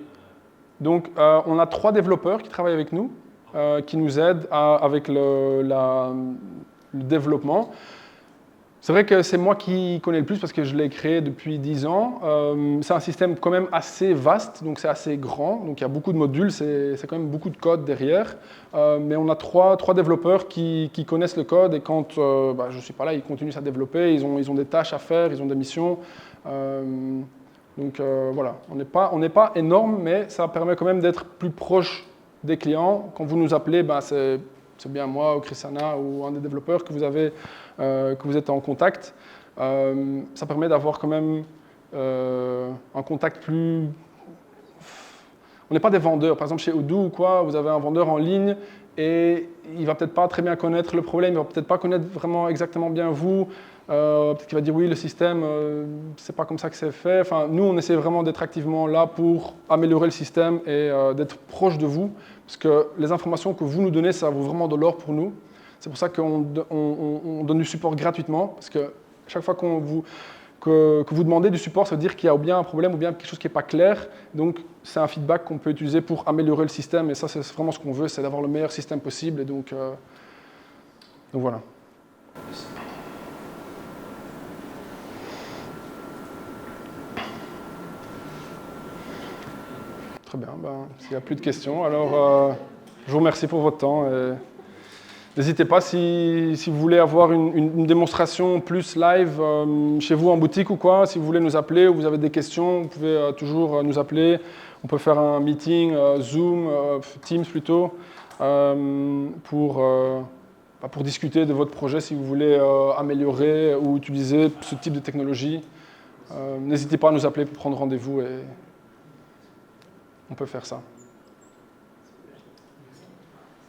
donc on a 3 développeurs qui travaillent avec nous, qui nous aident avec le développement. C'est vrai que c'est moi qui connais le plus parce que je l'ai créé depuis 10 ans. C'est un système quand même assez vaste, donc c'est assez grand. Donc il y a beaucoup de modules, c'est quand même beaucoup de code derrière. Mais on a trois développeurs qui connaissent le code et quand je ne suis pas là, ils continuent à développer. Ils ont des tâches à faire, ils ont des missions. Voilà, on n'est pas énorme, mais ça permet quand même d'être plus proche des clients. Quand vous nous appelez, c'est bien moi ou Christiana ou un des développeurs que vous êtes en contact. Ça permet d'avoir quand même un contact plus... On n'est pas des vendeurs. Par exemple, chez Odoo ou quoi, vous avez un vendeur en ligne et il ne va peut-être pas très bien connaître le problème, il ne va peut-être pas connaître vraiment exactement bien vous. Peut-être qu'il va dire oui, le système, c'est pas comme ça que c'est fait. Enfin, nous, on essaie vraiment d'être activement là pour améliorer le système et d'être proche de vous, parce que les informations que vous nous donnez, ça vaut vraiment de l'or pour nous. C'est pour ça qu'on donne du support gratuitement, parce que chaque fois que vous demandez du support, ça veut dire qu'il y a ou bien un problème ou bien quelque chose qui n'est pas clair. Donc, c'est un feedback qu'on peut utiliser pour améliorer le système, et ça, c'est vraiment ce qu'on veut, c'est d'avoir le meilleur système possible. Et donc voilà. Très bien, s'il n'y a plus de questions, alors je vous remercie pour votre temps. N'hésitez pas si vous voulez avoir une démonstration plus live chez vous en boutique ou quoi, si vous voulez nous appeler ou vous avez des questions, vous pouvez toujours nous appeler. On peut faire un meeting, Zoom, Teams plutôt, pour discuter de votre projet si vous voulez améliorer ou utiliser ce type de technologie. N'hésitez pas à nous appeler pour prendre rendez-vous et on peut faire ça.